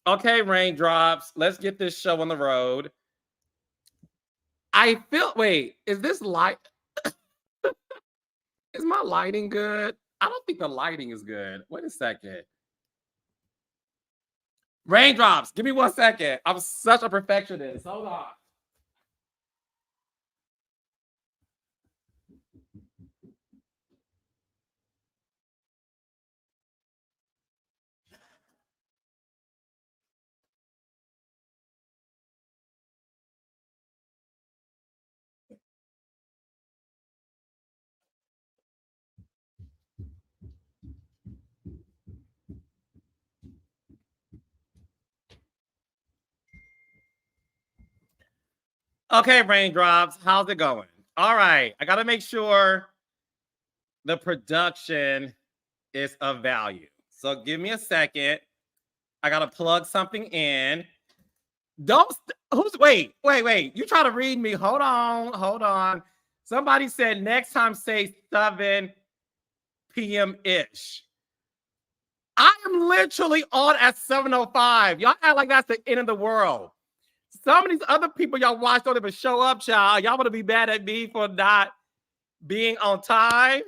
Okay, raindrops. Let's get this show on the road. I feel. Wait, is this light? Is my lighting good? I don't think the lighting is good. Wait a second. Raindrops. Give me 1 second. I'm such a perfectionist. Hold on. Okay, raindrops. How's it going? All right. I got to make sure the production is of value. So give me a second. I got to plug something in. Wait. You try to read me. Hold on. Somebody said next time say 7 p.m.-ish. I am literally on at 7:05. Y'all act like that's the end of the world. Some of these other people y'all watch don't even show up, child. Y'all want to be mad at me for not being on time?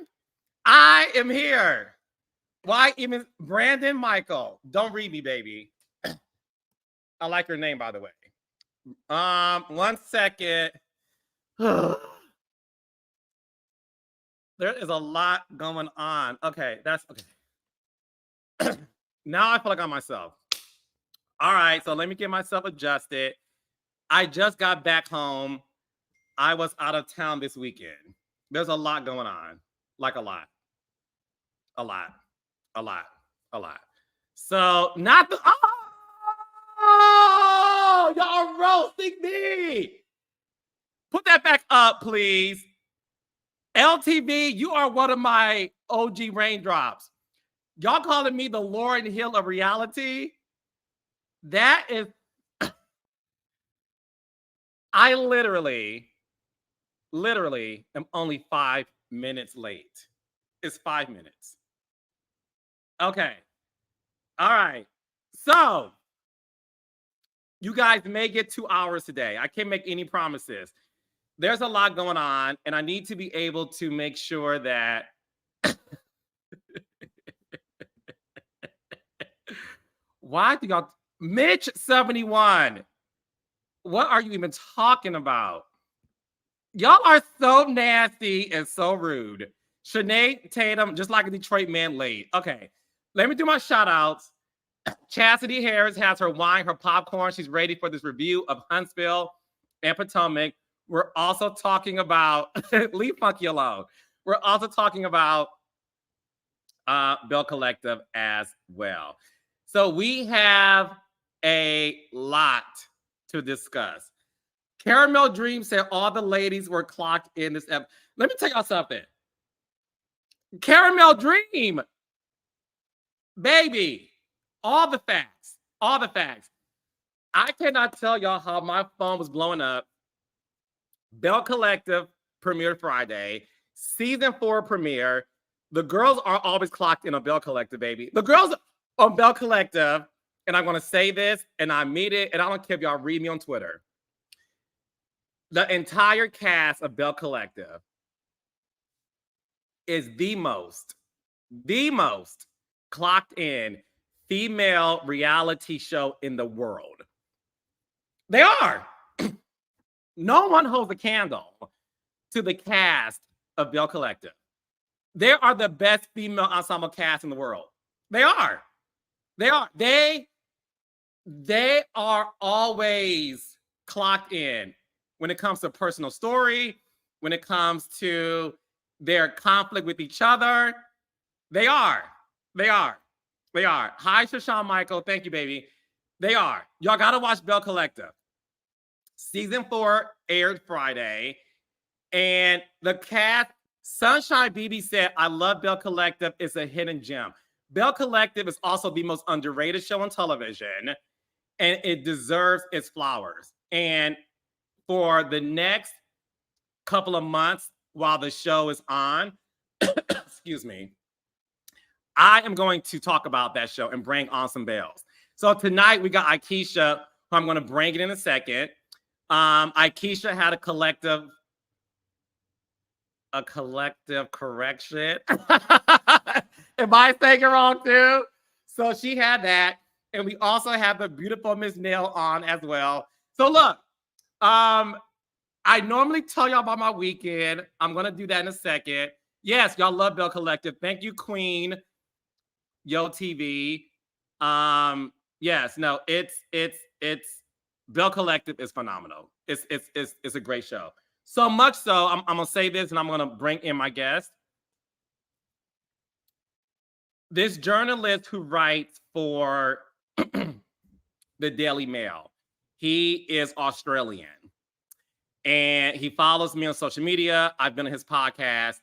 I am here. Why even Brandon Michael? Don't read me, baby. I like your name, by the way. 1 second. There is a lot going on. Okay, that's okay. Now I feel like I'm myself. All right, so let me get myself adjusted. I just got back home. I was out of town this weekend. There's a lot going on. Like a lot. So not the y'all are roasting me. Put that back up, please. LTV, you are one of my OG raindrops. Y'all calling me the Lauryn Hill of reality? That is I literally am only 5 minutes late. It's 5 minutes. Okay. All right. So you guys may get 2 hours today. I can't make any promises. There's a lot going on, and I need to be able to make sure that why do y'all Mitch 71? What are you even talking about? Y'all are so nasty and so rude. Sinead Tatum, just like a Detroit man late. Okay, let me do my shout outs. Chastity Harris has her wine, her popcorn. She's ready for this review of Huntsville and Potomac. We're also talking about, leave Funky alone. We're also talking about Belle Collective as well. So we have a lot to discuss. Caramel Dream said all the ladies were clocked in this episode. Let me tell y'all something. Caramel Dream, baby, all the facts. I cannot tell y'all how my phone was blowing up. Belle Collective premiered Friday. Season 4 premiere. The girls are always clocked in on Belle Collective, baby. The girls on Belle Collective, and I'm going to say this, and I mean it, and I don't care if y'all read me on Twitter. The entire cast of Belle Collective is the most clocked in female reality show in the world. They are. No one holds a candle to the cast of Belle Collective. They are the best female ensemble cast in the world. They are. They are always clocked in when it comes to personal story, when it comes to their conflict with each other. They are. Hi, Shashawn Michael. Thank you, baby. They are. Y'all got to watch Belle Collective. Season 4 aired Friday. And the cast, Sunshine BB said, I love Belle Collective. It's a hidden gem. Belle Collective is also the most underrated show on television. And it deserves its flowers. And for the next couple of months while the show is on, excuse me, I am going to talk about that show and bring on some bells. So tonight we got Aikisha, who I'm going to bring it in a second. Aikisha had a collective correction. Am I saying it wrong too? So she had that. And we also have the beautiful Miss Nell on as well. So look, I normally tell y'all about my weekend. I'm going to do that in a second. Yes, y'all love Belle Collective. Thank you, Queen. Yo TV. Yes, no, it's Belle Collective is phenomenal. It's a great show. So much so, I'm gonna say this and I'm gonna bring in my guest. This journalist who writes for the Daily Mail. He is Australian. And he follows me on social media. I've been on his podcast.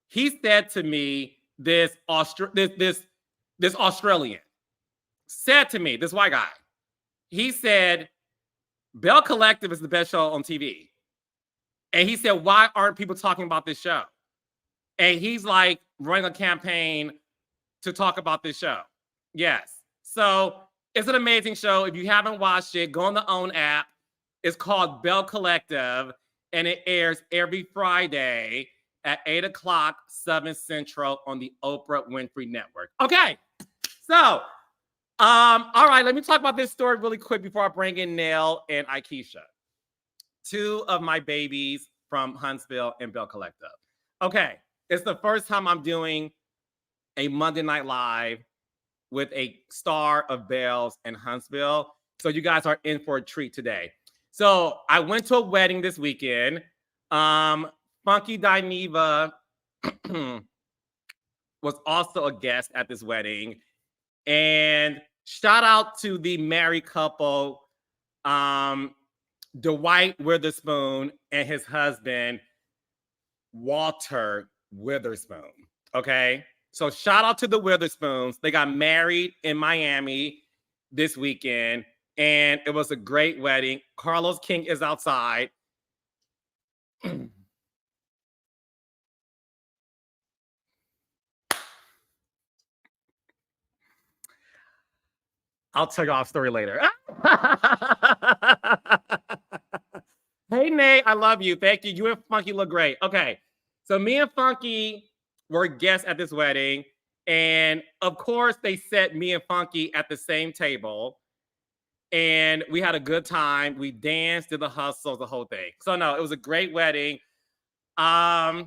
He said to me, this Australian said to me, this white guy, he said, Belle Collective is the best show on TV. And he said, why aren't people talking about this show? And he's like running a campaign to talk about this show. Yes. So it's an amazing show. If you haven't watched it, go on the OWN app. It's called Belle Collective, and it airs every Friday at 8 o'clock, 7 Central on the Oprah Winfrey Network. Okay. So, all right, let me talk about this story really quick before I bring in Nell and Aikisha. Two of my babies from Huntsville and Belle Collective. Okay, it's the first time I'm doing a Monday Night Live with a star of Belle's in Huntsville. So you guys are in for a treat today. So I went to a wedding this weekend. Funky Dineva was also a guest at this wedding. And shout out to the married couple, Dwight Witherspoon and his husband, Walter Witherspoon. Okay. So shout out to the Witherspoons. They got married in Miami this weekend, and it was a great wedding. Carlos King is outside. I'll tell you our story later. Hey, Nate, I love you. Thank you. You and Funky look great. Okay. So me and Funky were guests at this wedding. And of course, they set me and Funky at the same table. And we had a good time. We danced, did the hustles, the whole thing. So no, it was a great wedding. Yes.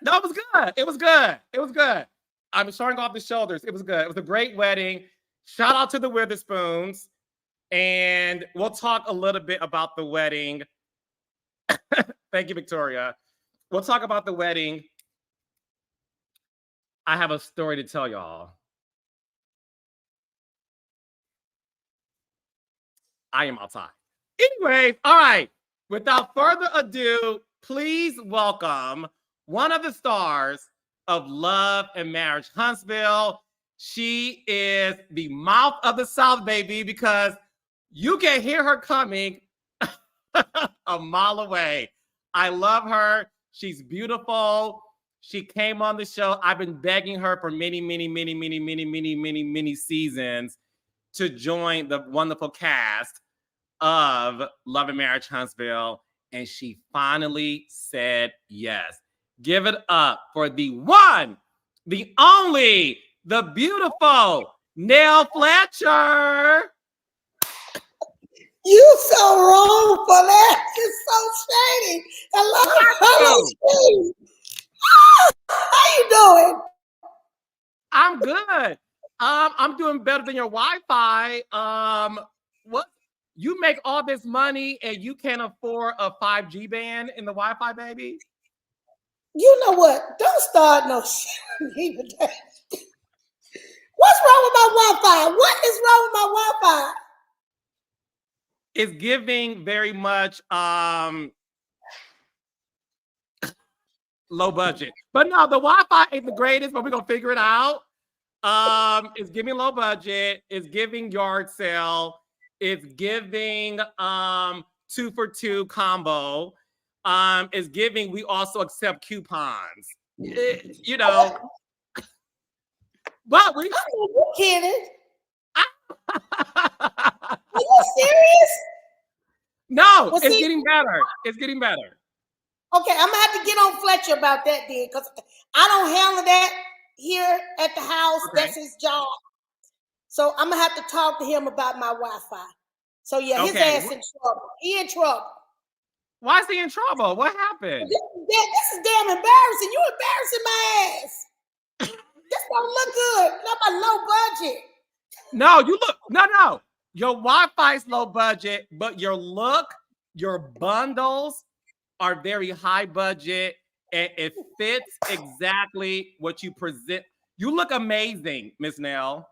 No, it was good. It was good. It was good. I'm showing off the shoulders. It was good. It was a great wedding. Shout out to the Witherspoons. And we'll talk a little bit about the wedding. Thank you, Victoria. We'll talk about the wedding. I have a story to tell y'all. I am outside. Anyways, all right. Without further ado, please welcome one of the stars of Love and Marriage Huntsville. She is the mouth of the South, baby, because you can hear her coming a mile away. I love her. She's beautiful. She came on the show. I've been begging her for many seasons to join the wonderful cast of Love and Marriage Huntsville, and she finally said yes. Give it up for the one, the only, the beautiful Nell Fletcher. You so wrong for that. It's so shady. Hello, Steve. How you doing? I'm good. I'm doing better than your Wi-Fi. What? You make all this money and you can't afford a 5G band in the Wi-Fi, baby? You know what? Don't start no shit with that. What's wrong with my Wi-Fi? What is wrong with my Wi-Fi? It's giving very much low budget. But no, the Wi-Fi ain't the greatest, but we're gonna figure it out. It's giving low budget, it's giving yard sale, it's giving 2 for $2 combo. is giving. We also accept coupons. You know, but we. You kidding? Are you serious? No, it's getting better. It's getting better. Okay, I'm gonna have to get on Fletcher about that then, because I don't handle that here at the house. Okay. That's his job. So I'm gonna have to talk to him about my Wi-Fi. So yeah, his ass in trouble. He in trouble. Why is he in trouble? What happened? This is damn embarrassing. You embarrassing my ass. This don't look good. Not my low budget. No, you look. No. Your Wi-Fi is low budget, but your look, your bundles are very high budget, and it fits exactly what you present. You look amazing, Miss Nell.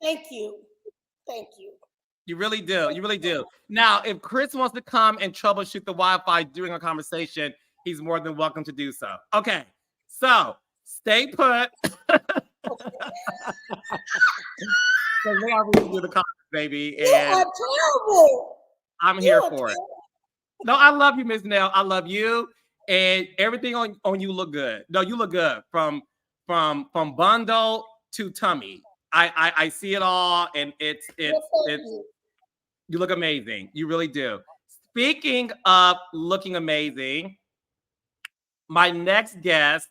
Thank you. You really do. You really do. Now, if Chris wants to come and troubleshoot the Wi-Fi during a conversation, he's more than welcome to do so. Okay, so stay put. So now we can do the comments, baby. And you are terrible. I'm here for it. No, I love you, Miss Nell. I love you, and everything on you look good. No, you look good from bundle to tummy. I see it all, and it's you look amazing. You really do. Speaking of looking amazing, my next guest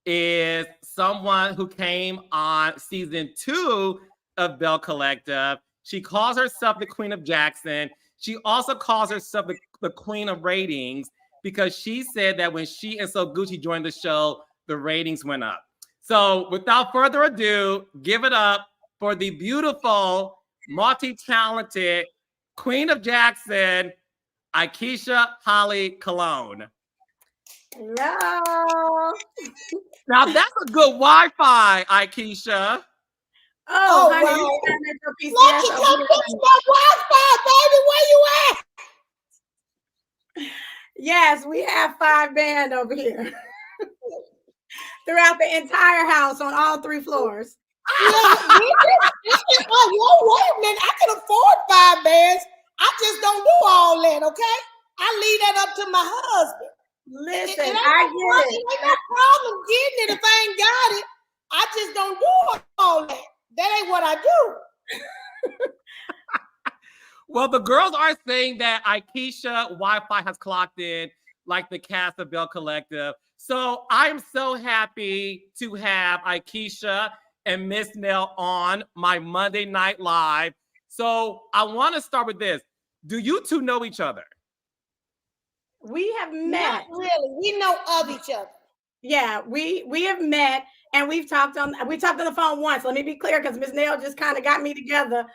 is someone who came on season 2 of Belle Collective. She calls herself the Queen of Jackson. She also calls herself the Queen of Ratings because she said that when she and So Gucci joined the show, the ratings went up. So without further ado, give it up for the beautiful, multi-talented Queen of Jackson, Aikisha Holly Cologne. Hello. Now that's a good Wi-Fi, Aikisha. Oh, honey, wow. Lucky, come fix my Wi-Fi, baby. Where you at? Yes, we have 5 band over here. Throughout the entire house on all 3 floors. Whoa, wait a minute. I can afford 5 bands. I just don't do all that, okay? I leave that up to my husband. Listen, I get it. Ain't no problem getting it if I ain't got it. I just don't do all that. That ain't what I do. Well, the girls are saying that Aikisha Wi-Fi has clocked in like the cast of Belle Collective. So I'm so happy to have Aikisha and Miss Nell on my Monday Night Live. So I want to start with this. Do you two know each other? We have met. Not really. We know of each other. Yeah, we have met and we talked on the phone once. Let me be clear because Ms. Nell just kind of got me together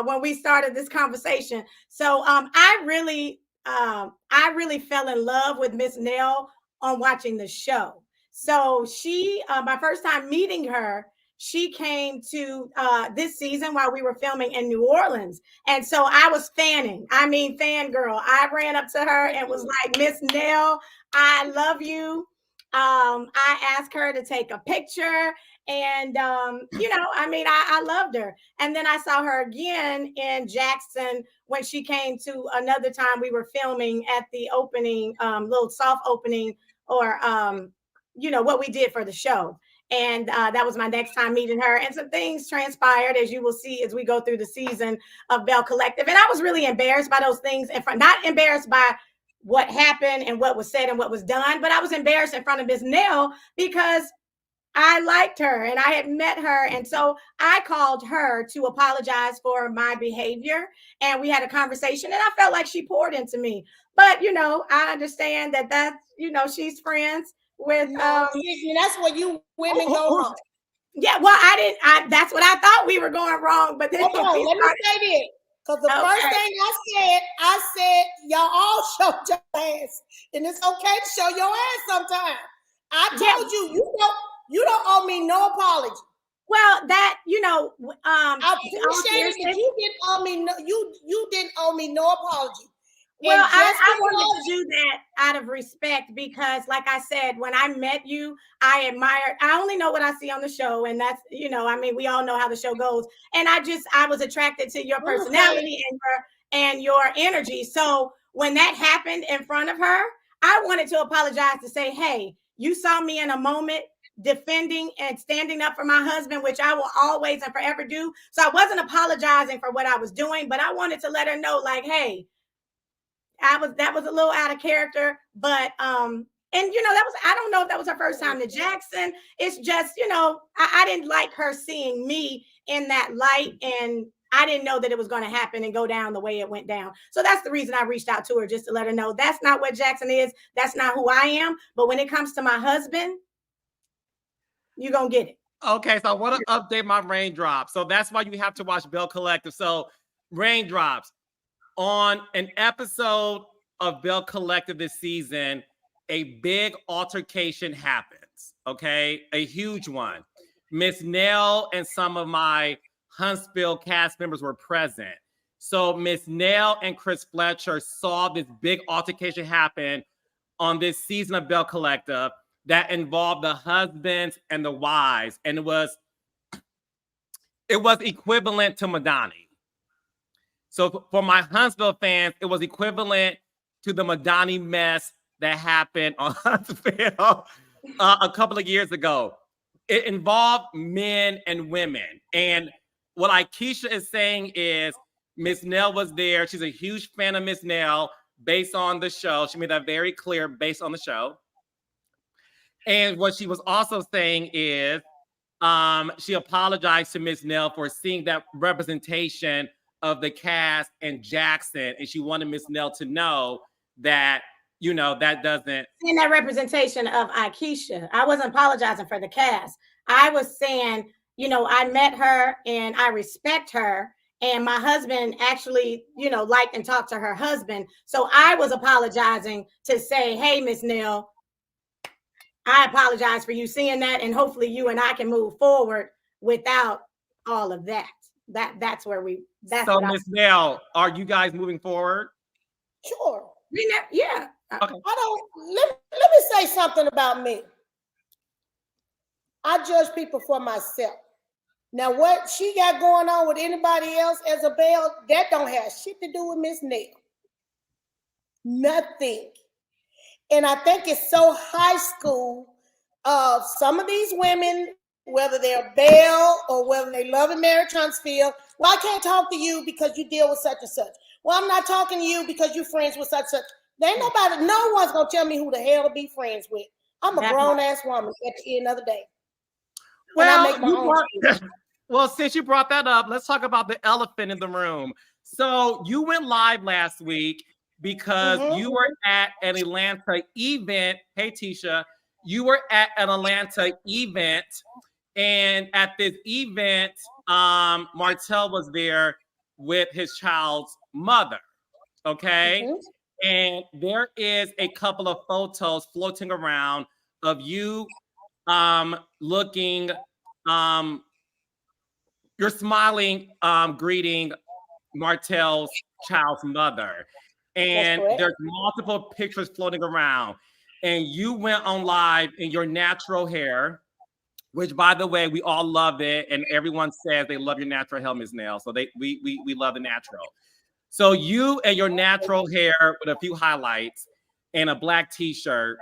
when we started this conversation. So I really fell in love with Ms. Nell on watching the show. So she, my first time meeting her, she came to this season while we were filming in New Orleans. And so I was fangirl. I ran up to her and was like, Miss Nell, I love you. I asked her to take a picture and, I loved her. And then I saw her again in Jackson when she came to another time we were filming at the opening, little soft opening or, what we did for the show. And that was my next time meeting her. And some things transpired, as you will see, as we go through the season of Belle Collective. And I was really embarrassed by those things. And not embarrassed by what happened and what was said and what was done, but I was embarrassed in front of Ms. Nell because I liked her and I had met her. And so I called her to apologize for my behavior. And we had a conversation and I felt like she poured into me. But, I understand that she's friends with that's where you women go wrong. Yeah, well, that's what I thought we were going wrong, but then let me say this, because the first thing I said y'all all showed your ass, and it's okay to show your ass sometimes. I told you don't owe me no apology. Well, that I appreciate it, but you didn't owe me no apology. Well, I wanted to do that out of respect because, like I said, when I met you, I only know what I see on the show. And that's, we all know how the show goes. And I was attracted to your personality and your energy. So when that happened in front of her, I wanted to apologize to say, hey, you saw me in a moment defending and standing up for my husband, which I will always and forever do. So I wasn't apologizing for what I was doing, but I wanted to let her know, like, hey, that was a little out of character, but and you know, I don't know if that was her first time to Jackson. It's just, you know, I didn't like her seeing me in that light, and I didn't know that it was going to happen and go down the way it went down. So that's the reason I reached out to her, just to let her know that's not what Jackson is. That's not who I am. But when it comes to my husband, you're going to get it. Okay, so I want to update my raindrops. So that's why you have to watch Belle Collective. So raindrops, on an episode of Belle Collective this season, a big altercation happens, okay? A huge one. Miss Nell and some of my Huntsville cast members were present. So Miss Nell and Chris Fletcher saw this big altercation happen on this season of Belle Collective that involved the husbands and the wives. And it was equivalent to Madani. So for my Huntsville fans, it was equivalent to the Madani mess that happened on Huntsville a couple of years ago. It involved men and women. And what Aikisha is saying is Miss Nell was there. She's a huge fan of Miss Nell based on the show. She made that very clear based on the show. And what she was also saying is she apologized to Miss Nell for seeing that representation of the cast and Jackson, and she wanted Miss Nell to know that, you know, that doesn't... In that representation of Aikisha, I wasn't apologizing for the cast. I was saying, you know, I met her and I respect her, and my husband actually, you know, liked and talked to her husband. So I was apologizing to say, hey, Miss Nell, I apologize for you seeing that, and hopefully you and I can move forward without all of that. That's where we... So, Miss Nell, are you guys moving forward? Sure. Yeah. Let Okay. me say something about me. I judge people for myself. Now, what she got going on with anybody else as a Belle, that don't have shit to do with Miss Nell. Nothing. And I think it's so high school of some of these women, whether they're Belle or whether they love and marry Huntsville. Well, I can't talk to you because you deal with such and such. Well, I'm not talking to you because you're friends with such and such. There ain't nobody, no one's going to tell me who the hell to be friends with. I'm a grown-ass woman at the end of the day. Well, since you brought that up, let's talk about the elephant in the room. So you went live last week because you were at an Atlanta event. Hey, Tisha, you were at an Atlanta event. And at this event, Martell was there with his child's mother, okay? And there is a couple of photos floating around of you looking, you're smiling, greeting Martell's child's mother. And there's multiple pictures floating around. And you went on live in your natural hair, which, by the way, we all love it, and everyone says they love your natural hair, Ms. Nell. So we love the natural. So you and your natural hair with a few highlights and a black T-shirt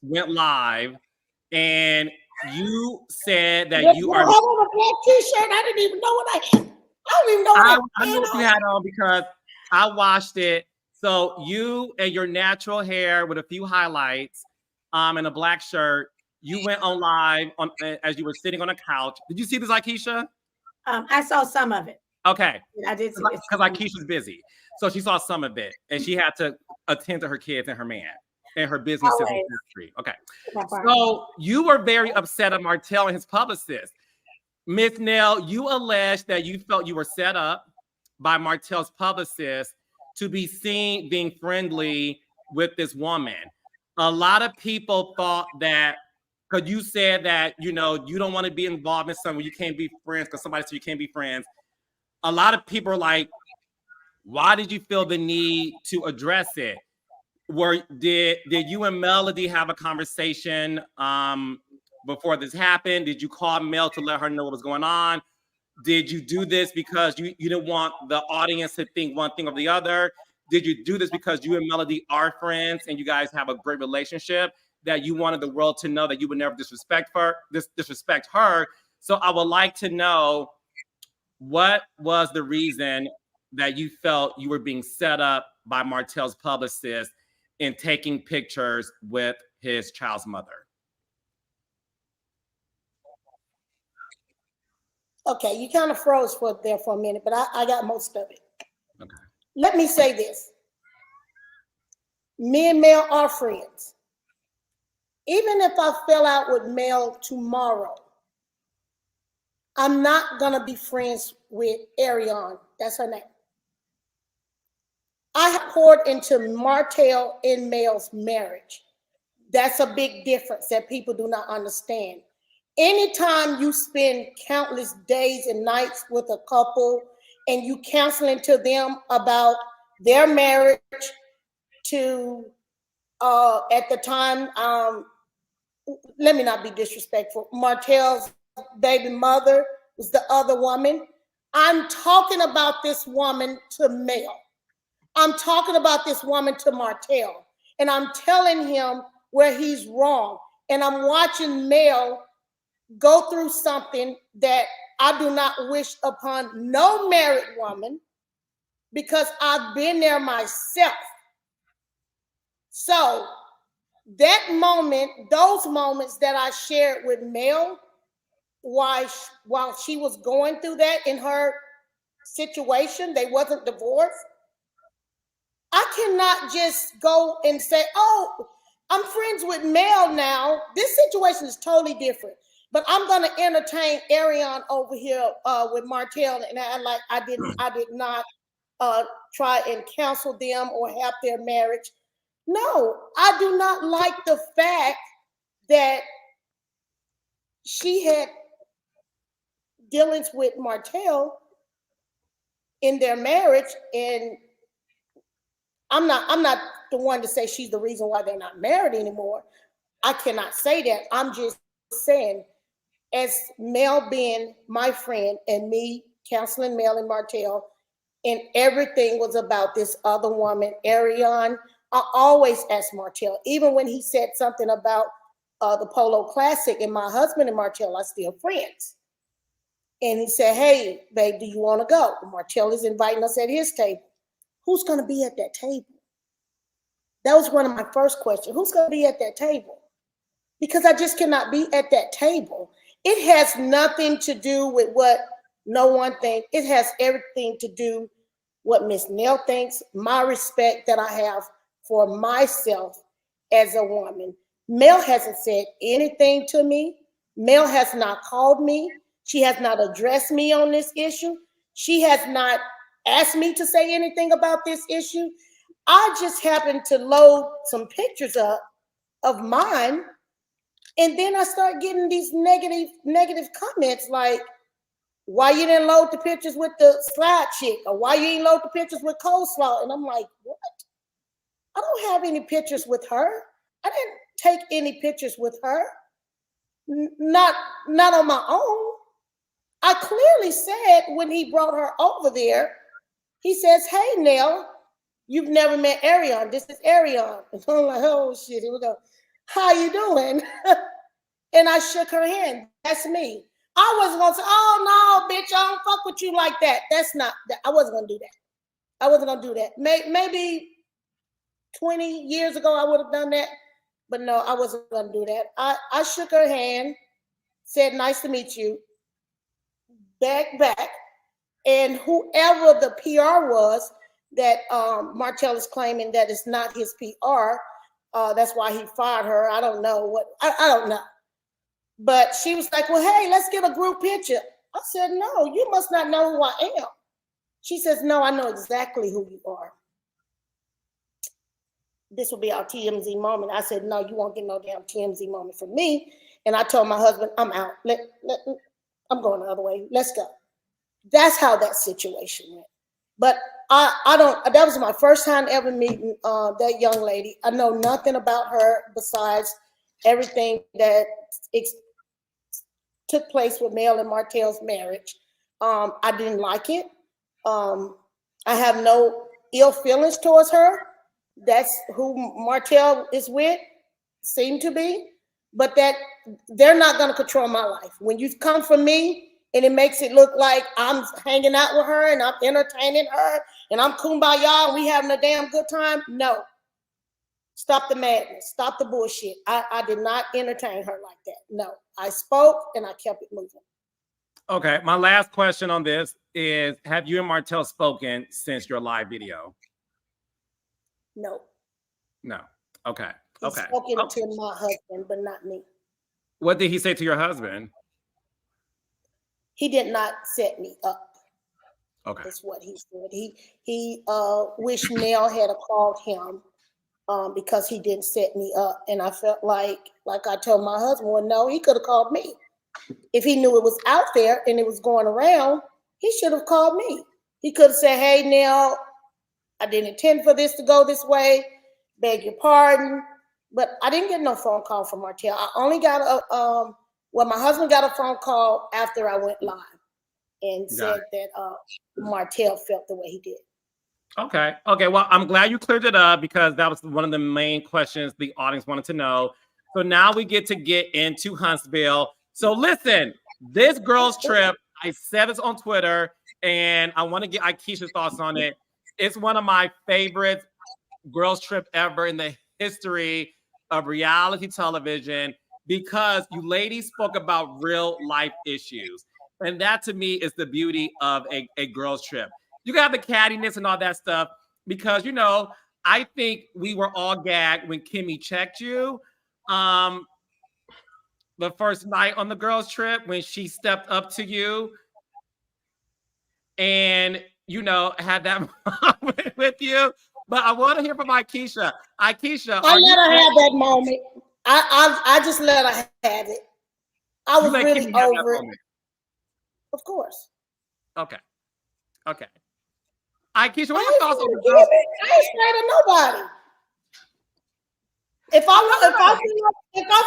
went live, and you said that you are. I have a black T-shirt. I didn't even know what I had. I don't even know what I know what you had on because I watched it. So you and your natural hair with a few highlights, and a black shirt. You went on live as you were sitting on a couch. Did you see this, Aikisha? I saw some of it. Okay. I did see it. Because Aikisha's busy. So she saw some of it. And she had to attend to her kids and her man and her business. Okay. So you were very upset at Martell and his publicist. Miss Nell, you alleged that you felt you were set up by Martell's publicist to be seen being friendly with this woman. A lot of people thought that, because you said that, you know, you don't want to be involved in something where you can't be friends because somebody said you can't be friends. A lot of people are like, why did you feel the need to address it? Did you and Melody have a conversation before this happened? Did you call Mel to let her know what was going on? Did you do this because you didn't want the audience to think one thing or the other? did you do this because you and Melody are friends and you guys have a great relationship, that you wanted the world to know that you would never disrespect her? So I would like to know, what was the reason that you felt you were being set up by Martell's publicist in taking pictures with his child's mother? Okay, you kind of froze there for a minute, but I got most of it. Okay. Let me say this. Me and Mel are friends. Even if I fell out with Mel tomorrow, I'm not going to be friends with Ariane. That's her name. I have poured into Martell and Mel's marriage. That's a big difference that people do not understand. Anytime you spend countless days and nights with a couple and you counseling to them about their marriage to, at the time, let me not be disrespectful, Martell's baby mother was the other woman. I'm talking about this woman to Mel. I'm talking about this woman to Martell. And I'm telling him where he's wrong. And I'm watching Mel go through something that I do not wish upon no married woman, because I've been there myself. So that moment, those moments that I shared with Mel while she was going through that in her situation, they wasn't divorced. I cannot just go and say, oh, I'm friends with Mel now. This situation is totally different. But I'm going to entertain Ariane over here with Martell, and I did not try and counsel them or help their marriage. No, I do not like the fact that she had dealings with Martell in their marriage, and I'm not the one to say she's the reason why they're not married anymore. I cannot say that. I'm just saying, as Mel being my friend and me counseling Mel and Martell, and everything was about this other woman, Ariane. I always ask Martell, even when he said something about the Polo Classic, and my husband and Martell are still friends. And he said, hey, babe, do you want to go? Martell is inviting us at his table. Who's going to be at that table? That was one of my first questions. Who's going to be at that table? Because I just cannot be at that table. It has nothing to do with what no one thinks. It has everything to do what Miss Nell thinks, my respect that I have for myself as a woman. Mel hasn't said anything to me. Mel has not called me. She has not addressed me on this issue. She has not asked me to say anything about this issue. I just happened to load some pictures up of mine, and then I start getting these negative comments like, why you didn't load the pictures with the slide chick, or why you didn't load the pictures with coleslaw? And I'm like, what? I don't have any pictures with her. I didn't take any pictures with her. Not on my own. I clearly said when he brought her over there, he says, hey, Nell, you've never met Ariane. This is Ariane. And I'm like, oh, shit, here we go. How you doing? And I shook her hand. That's me. I wasn't going to say, oh, no, bitch, I don't fuck with you like that. That's not, I wasn't going to do that. I wasn't going to do that. Maybe 20 years ago, I would have done that. But no, I wasn't going to do that. I shook her hand, said, nice to meet you. Back. And whoever the PR was that Martell is claiming that it's not his PR, that's why he fired her. I don't know what, I don't know. But she was like, well, hey, let's get a group picture. I said, no, you must not know who I am. She says, no, I know exactly who you are. This will be our TMZ moment. I said, no, you won't get no damn TMZ moment from me. And I told my husband, I'm out. I'm going the other way. Let's go. That's how that situation went. But I don't, that was my first time ever meeting that young lady. I know nothing about her besides everything that took place with Mel and Martell's marriage. I didn't like it. I have no ill feelings towards her. That's who Martell is with, seem to be. But that they're not going to control my life. When you come for me and it makes it look like I'm hanging out with her and I'm entertaining her and I'm kumbaya and we having a damn good time, no. Stop the madness. Stop the bullshit. I did not entertain her like that. No. I spoke and I kept it moving. Okay. My last question on this is, have you and Martell spoken since your live video? No. No. Okay. He's spoken to my husband, but not me. What did he say to your husband? He did not set me up. Okay. That's what he said. He wished Nell had called him because he didn't set me up. And I felt like I told my husband, well, no, he could have called me. If he knew it was out there and it was going around, he should have called me. He could have said, hey, Nell, I didn't intend for this to go this way. Beg your pardon. But I didn't get no phone call from Martell. I only got my husband got a phone call after I went live and said that Martell felt the way he did. Okay. Well, I'm glad you cleared it up because that was one of the main questions the audience wanted to know. So now we get into Huntsville. So listen, this girls trip, I said this on Twitter and I want to get Aikisha's thoughts on it. It's one of my favorite girls trip ever in the history of reality television because you ladies spoke about real life issues. And that to me is the beauty of a girls trip. You got the cattiness and all that stuff because, you know, I think we were all gagged when Kimmy checked you the first night on the girls trip when she stepped up to you and, you know, had that moment with you. But I want to hear from Aikisha. Aikisha, I let her have that moment. I just let her have it. I was really over it. Of course. Okay. Aikisha, what are your thoughts on the girls? I ain't scared of nobody. If I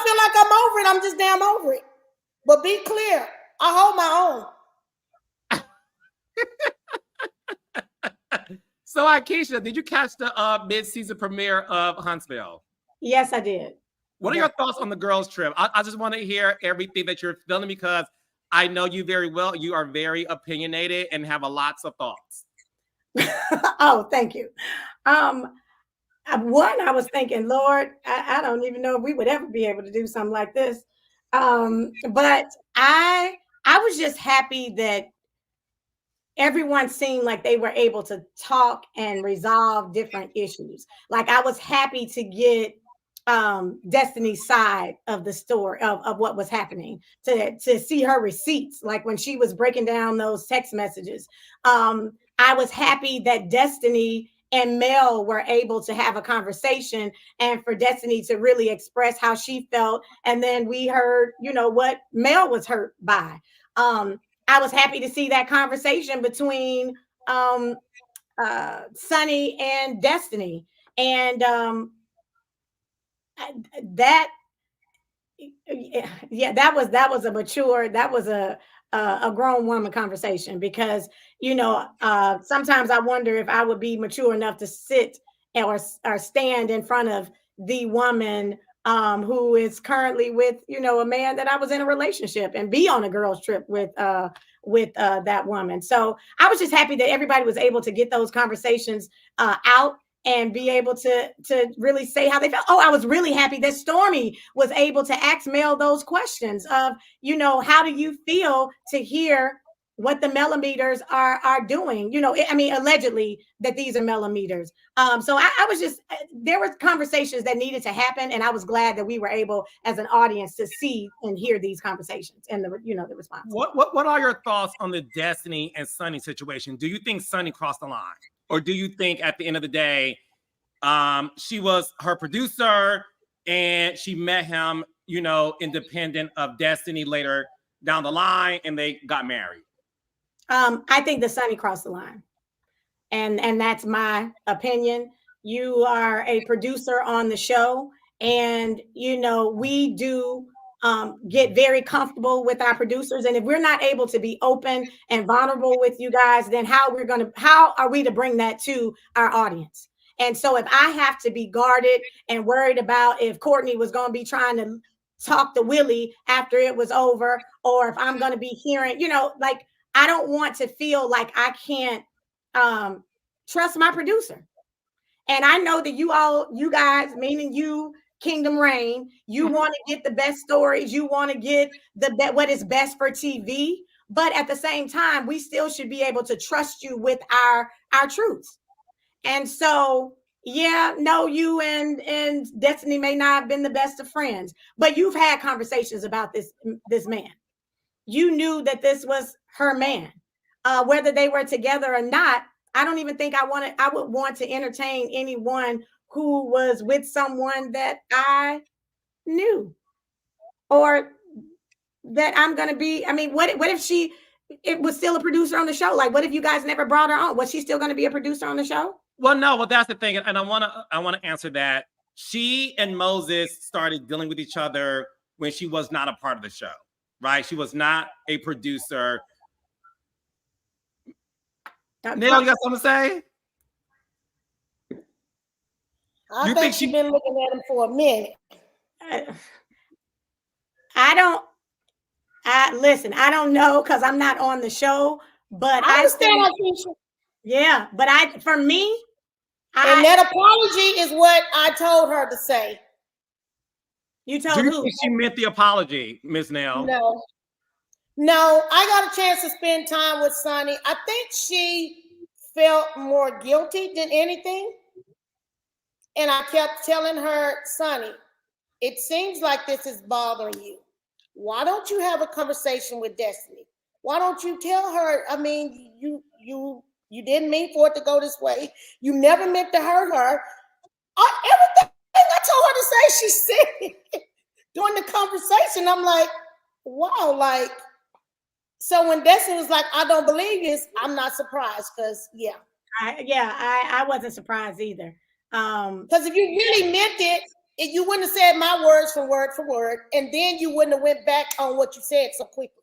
feel like I'm over it, I'm just damn over it. But be clear, I hold my own. So, Aikisha, did you catch the mid-season premiere of Huntsville? Yes, I did. What are your thoughts on the girls' trip? I just want to hear everything that you're feeling because I know you very well. You are very opinionated and have lots of thoughts. Oh, thank you. One, I was thinking, Lord, I don't even know if we would ever be able to do something like this. But I was just happy that everyone seemed like they were able to talk and resolve different issues. Like I was happy to get Destiny's side of the story of what was happening, to see her receipts, like when she was breaking down those text messages. I was happy that Destiny and Mel were able to have a conversation and for Destiny to really express how she felt. And then we heard, you know, what Mel was hurt by. I was happy to see that conversation between Sunny and Destiny. And that was a mature, that was a grown woman conversation because, you know, sometimes I wonder if I would be mature enough to sit or stand in front of the woman who is currently with, you know, a man that I was in a relationship and be on a girls trip with that woman. So I was just happy that everybody was able to get those conversations out and be able to really say how they felt. Oh, I was really happy that Stormy was able to ask Mel those questions of, you know, how do you feel to hear what the millimeters are doing? You know, I mean, allegedly that these are millimeters. So I was just, there were conversations that needed to happen. And I was glad that we were able as an audience to see and hear these conversations and the, you know, the response. What are your thoughts on the Destiny and Sunny situation? Do you think Sunny crossed the line? Or do you think at the end of the day, she was her producer and she met him, you know, independent of Destiny later down the line and they got married? I think the Sunny crossed the line. And that's my opinion. You are a producer on the show and, you know, we do get very comfortable with our producers. And if we're not able to be open and vulnerable with you guys, then how are we to bring that to our audience? And so if I have to be guarded and worried about if Courtney was going to be trying to talk to Willie after it was over, or if I'm going to be hearing, like, I don't want to feel like I can't trust my producer. And I know that you guys, meaning you, Kingdom Reign, you want to get the best stories, you want to get what is best for TV, but at the same time, we still should be able to trust you with our truths. And so, yeah, no, you and Destiny may not have been the best of friends, but you've had conversations about this man. You knew that this was her man, whether they were together or not. I don't even think I would want to entertain anyone who was with someone that I knew, or that I'm going to be. I mean, what if it was still a producer on the show? Like, what if you guys never brought her on? Was she still going to be a producer on the show? Well, no, well, that's the thing. And I want to answer that. She and Moses started dealing with each other when she was not a part of the show, right? She was not a producer. Nell, you got something to say? I think she's been looking at him for a minute. Listen, I don't know because I'm not on the show, but I understand. Yeah, but for me, and that apology is what I told her to say. You told who? Do you think she meant the apology, Ms. Nell? No, I got a chance to spend time with Sonny. I think she felt more guilty than anything. And I kept telling her, Sonny, it seems like this is bothering you. Why don't you have a conversation with Destiny? Why don't you tell her? I mean, you didn't mean for it to go this way. You never meant to hurt her. Everything I told her to say, she said during the conversation. I'm like, wow, like, so when Destiny was like, I don't believe this, I'm not surprised, because I wasn't surprised either. Because if you really meant it, you wouldn't have said my words from word for word, and then you wouldn't have went back on what you said so quickly.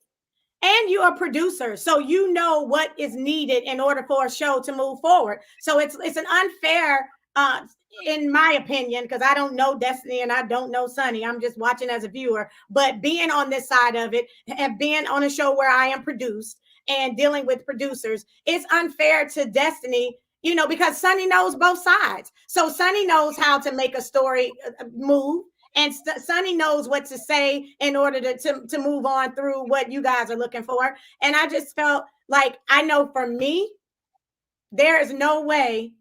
And you're a producer, so you know what is needed in order for a show to move forward. So it's an unfair, in my opinion, because I don't know Destiny and I don't know Sonny. I'm just watching as a viewer. But being on this side of it and being on a show where I am produced and dealing with producers, it's unfair to Destiny, because Sonny knows both sides. So Sonny knows how to make a story move. And Sonny knows what to say in order to move on through what you guys are looking for. And I just felt like, I know for me, there is no way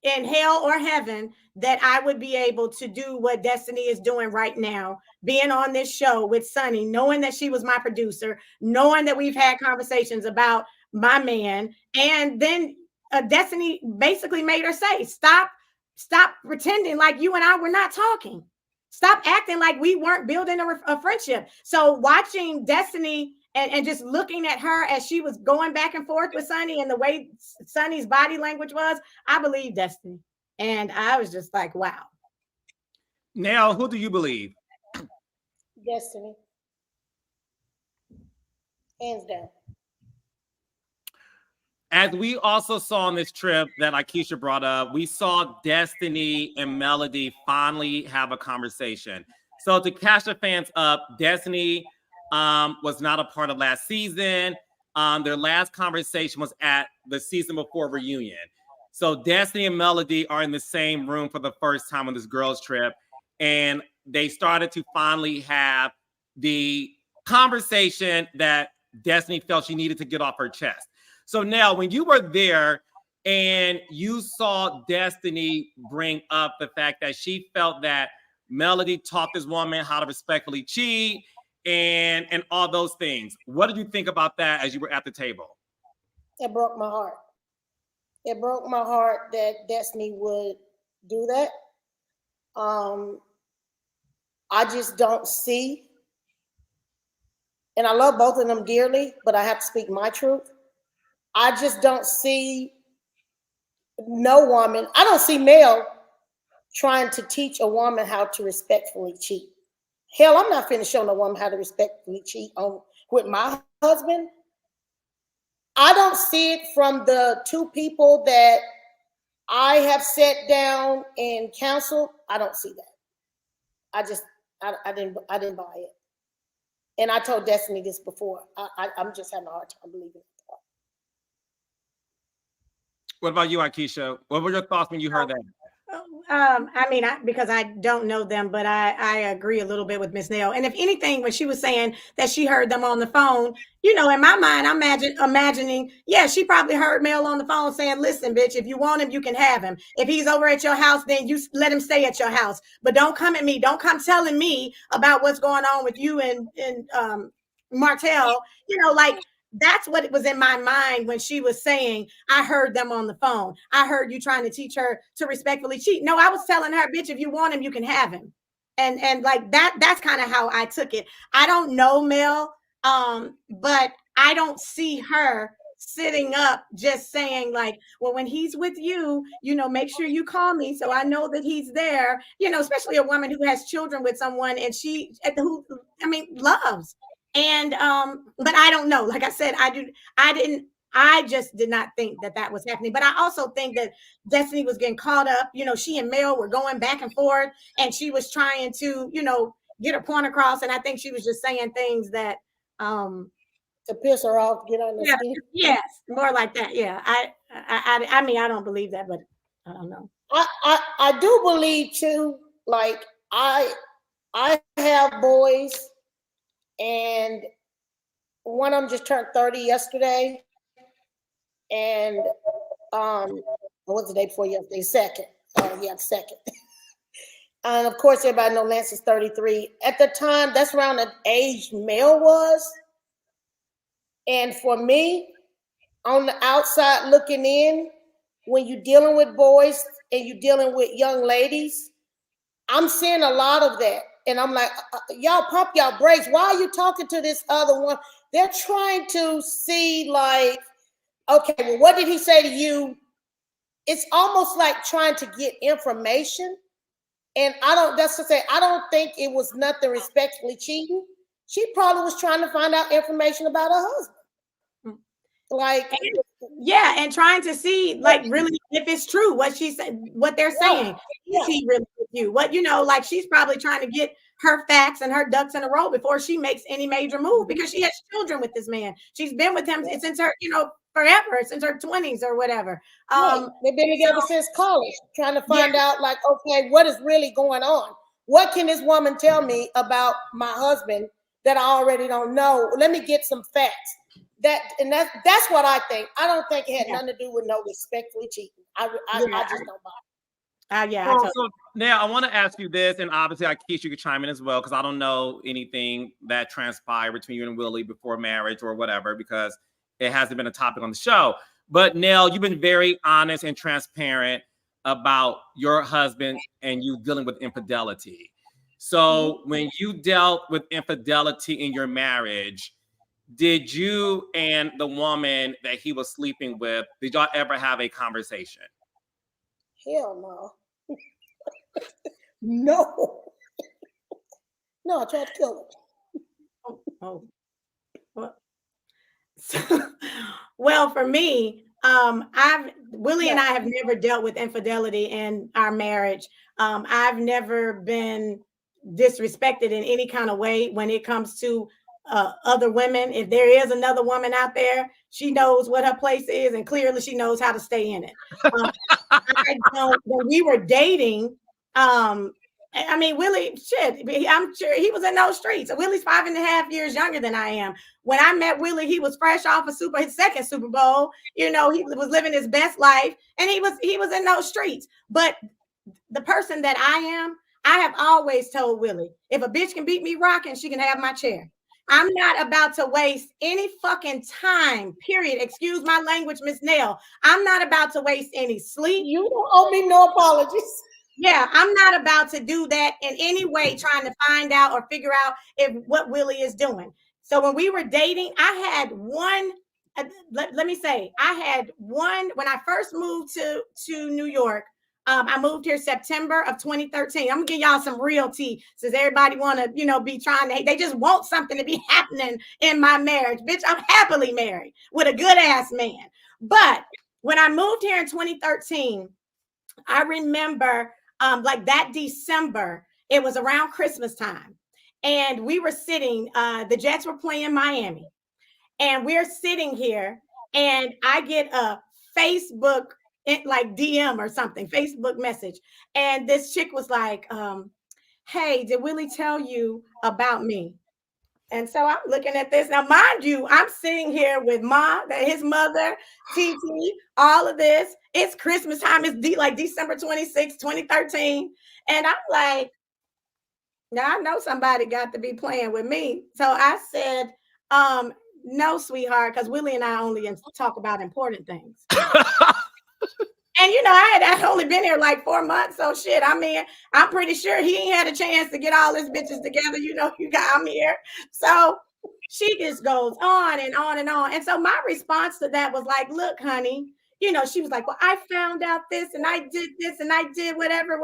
in hell or heaven that I would be able to do what Destiny is doing right now, being on this show with Sonny, knowing that she was my producer, knowing that we've had conversations about my man. And then Destiny basically made her say, stop pretending like you and I were not talking. Stop acting like we weren't building a friendship. So watching Destiny and just looking at her as she was going back and forth with Sonny and the way Sonny's body language was, I believe Destiny. And I was just like, wow. Now, who do you believe? Destiny. Hands down. As we also saw on this trip that Aikisha brought up, we saw Destiny and Melody finally have a conversation. So to catch the fans up, Destiny was not a part of last season. Their last conversation was at the season before reunion. So Destiny and Melody are in the same room for the first time on this girls' trip. And they started to finally have the conversation that Destiny felt she needed to get off her chest. So now, when you were there and you saw Destiny bring up the fact that she felt that Melody taught this woman how to respectfully cheat and all those things, what did you think about that as you were at the table? It broke my heart. It broke my heart that Destiny would do that. I just don't see, and I love both of them dearly, but I have to speak my truth. I just don't see no woman. I don't see Nell trying to teach a woman how to respectfully cheat. Hell, I'm not finna show no woman how to respectfully cheat on with my husband. I don't see it from the two people that I have sat down and counseled. I don't see that. I didn't buy it. And I told Destiny this before. I'm just having a hard time believing it. What about you, Aikisha? What were your thoughts when you heard that? I mean, because I don't know them, but I agree a little bit with Miss Nell. And if anything, when she was saying that she heard them on the phone, you know, in my mind, I'm imagining, yeah, she probably heard Mel on the phone saying, listen, bitch, if you want him, you can have him. If he's over at your house, then you let him stay at your house. But don't come at me. Don't come telling me about what's going on with you and Martell. You know, like, that's what it was in my mind when she was saying, I heard them on the phone. I heard you trying to teach her to respectfully cheat. No, I was telling her, bitch, if you want him, you can have him. And like that's kind of how I took it. I don't know Mel, but I don't see her sitting up just saying like, well, when he's with you, you know, make sure you call me so I know that he's there, you know, especially a woman who has children with someone and loves. And but I don't know. Like I said, I just did not think that was happening. But I also think that Destiny was getting caught up. You know, she and Mel were going back and forth, and she was trying to, you know, get her point across. And I think she was just saying things that to piss her off, get on the skin. Yes, more like that. Yeah. I mean, I don't believe that, but I don't know. I do believe too, like I have boys. And one of them just turned 30 yesterday. And what's the day before yesterday? Second. Second. And of course, everybody knows Lance is 33. At the time, that's around the age Mel was. And for me, on the outside looking in, when you're dealing with boys and you're dealing with young ladies, I'm seeing a lot of that. And I'm like, y'all pump y'all brakes. Why are you talking to this other one? They're trying to see like, okay, well, what did he say to you? It's almost like trying to get information. And that's to say, I don't think it was nothing respectfully cheating. She probably was trying to find out information about her husband. Like, yeah, and trying to see like really if it's true what she said, what they're saying. Is he really with you? What, you know, like she's probably trying to get her facts and her ducks in a row before she makes any major move, because she has children with this man. She's been with him since her, you know, forever, since her 20s or whatever. They've been together since college, trying to find out like, okay, what is really going on? What can this woman tell me about my husband that I already don't know? Let me get some facts. That's what I think. I don't think it had nothing to do with no respectfully cheating. I just don't buy it. So now I want to ask you this, and obviously Aikisha, you can chime in as well, because I don't know anything that transpired between you and Willie before marriage or whatever, because it hasn't been a topic on the show. But Nell, you've been very honest and transparent about your husband and you dealing with infidelity. So when you dealt with infidelity in your marriage, did you and the woman that he was sleeping with, did y'all ever have a conversation? Hell no. No. No, I tried to kill him. Well, for me, Willie and I have never dealt with infidelity in our marriage. I've never been disrespected in any kind of way when it comes to other women. If there is another woman out there, she knows what her place is, and clearly she knows how to stay in it. When we were dating, I mean, Willie, I'm sure he was in those streets. Willie's 5.5 years younger than I am. When I met Willie, he was fresh off his second Super Bowl. You know, he was living his best life, and he was in those streets. But the person that I am, I have always told Willie, if a bitch can beat me rocking, she can have my chair. I'm not about to waste any fucking time, period. Excuse my language, Miss Nell. I'm not about to waste any sleep. You don't owe me no apologies. Yeah, I'm not about to do that in any way, trying to find out or figure out what Willie is doing. So when we were dating, I had one, let me say, I had one, when I first moved to New York, I moved here September of 2013. I'm gonna give y'all some real tea, since everybody want to, be trying to. They just want something to be happening in my marriage, bitch. I'm happily married with a good ass man. But when I moved here in 2013, I remember, like that December, it was around Christmas time, and we were sitting. The Jets were playing Miami, and we're sitting here, and I get a Facebook like DM or something, Facebook message. And this chick was like, hey, did Willie tell you about me? And so I'm looking at this. Now, mind you, I'm sitting here with his mother, TT, all of this. It's Christmas time. It's like December 26, 2013. And I'm like, now I know somebody got to be playing with me. So I said, no, sweetheart, because Willie and I only talk about important things. And I had only been here like 4 months, so shit. I mean, I'm pretty sure he ain't had a chance to get all his bitches together. I'm here. So she just goes on and on and on. And so my response to that was like, look, honey, she was like, well, I found out this and I did this and I did whatever.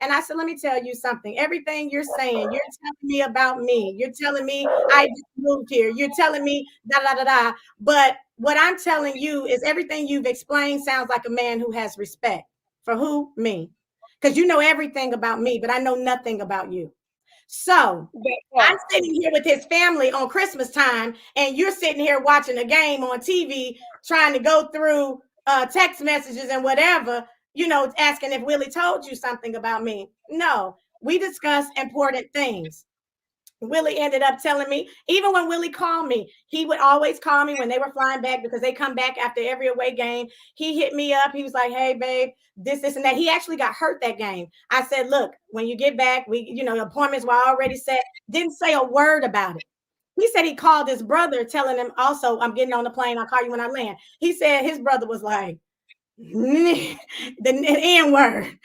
And I said, let me tell you something. Everything you're saying, you're telling me about me. You're telling me I just moved here. You're telling me da da da da. But what I'm telling you is everything you've explained sounds like a man who has respect. For who? Me. Because you know everything about me, but I know nothing about you. So I'm sitting here with his family on Christmas time, and you're sitting here watching a game on TV, trying to go through text messages and whatever, asking if Willie told you something about me. No, we discuss important things. Willie ended up telling me, even when Willie called me, he would always call me when they were flying back, because they come back after every away game. He hit me up. He was like, hey, babe, this, and that. He actually got hurt that game. I said, look, when you get back, appointments were already set. Didn't say a word about it. He said he called his brother telling him also, I'm getting on the plane. I'll call you when I land. He said his brother was like, the N-word.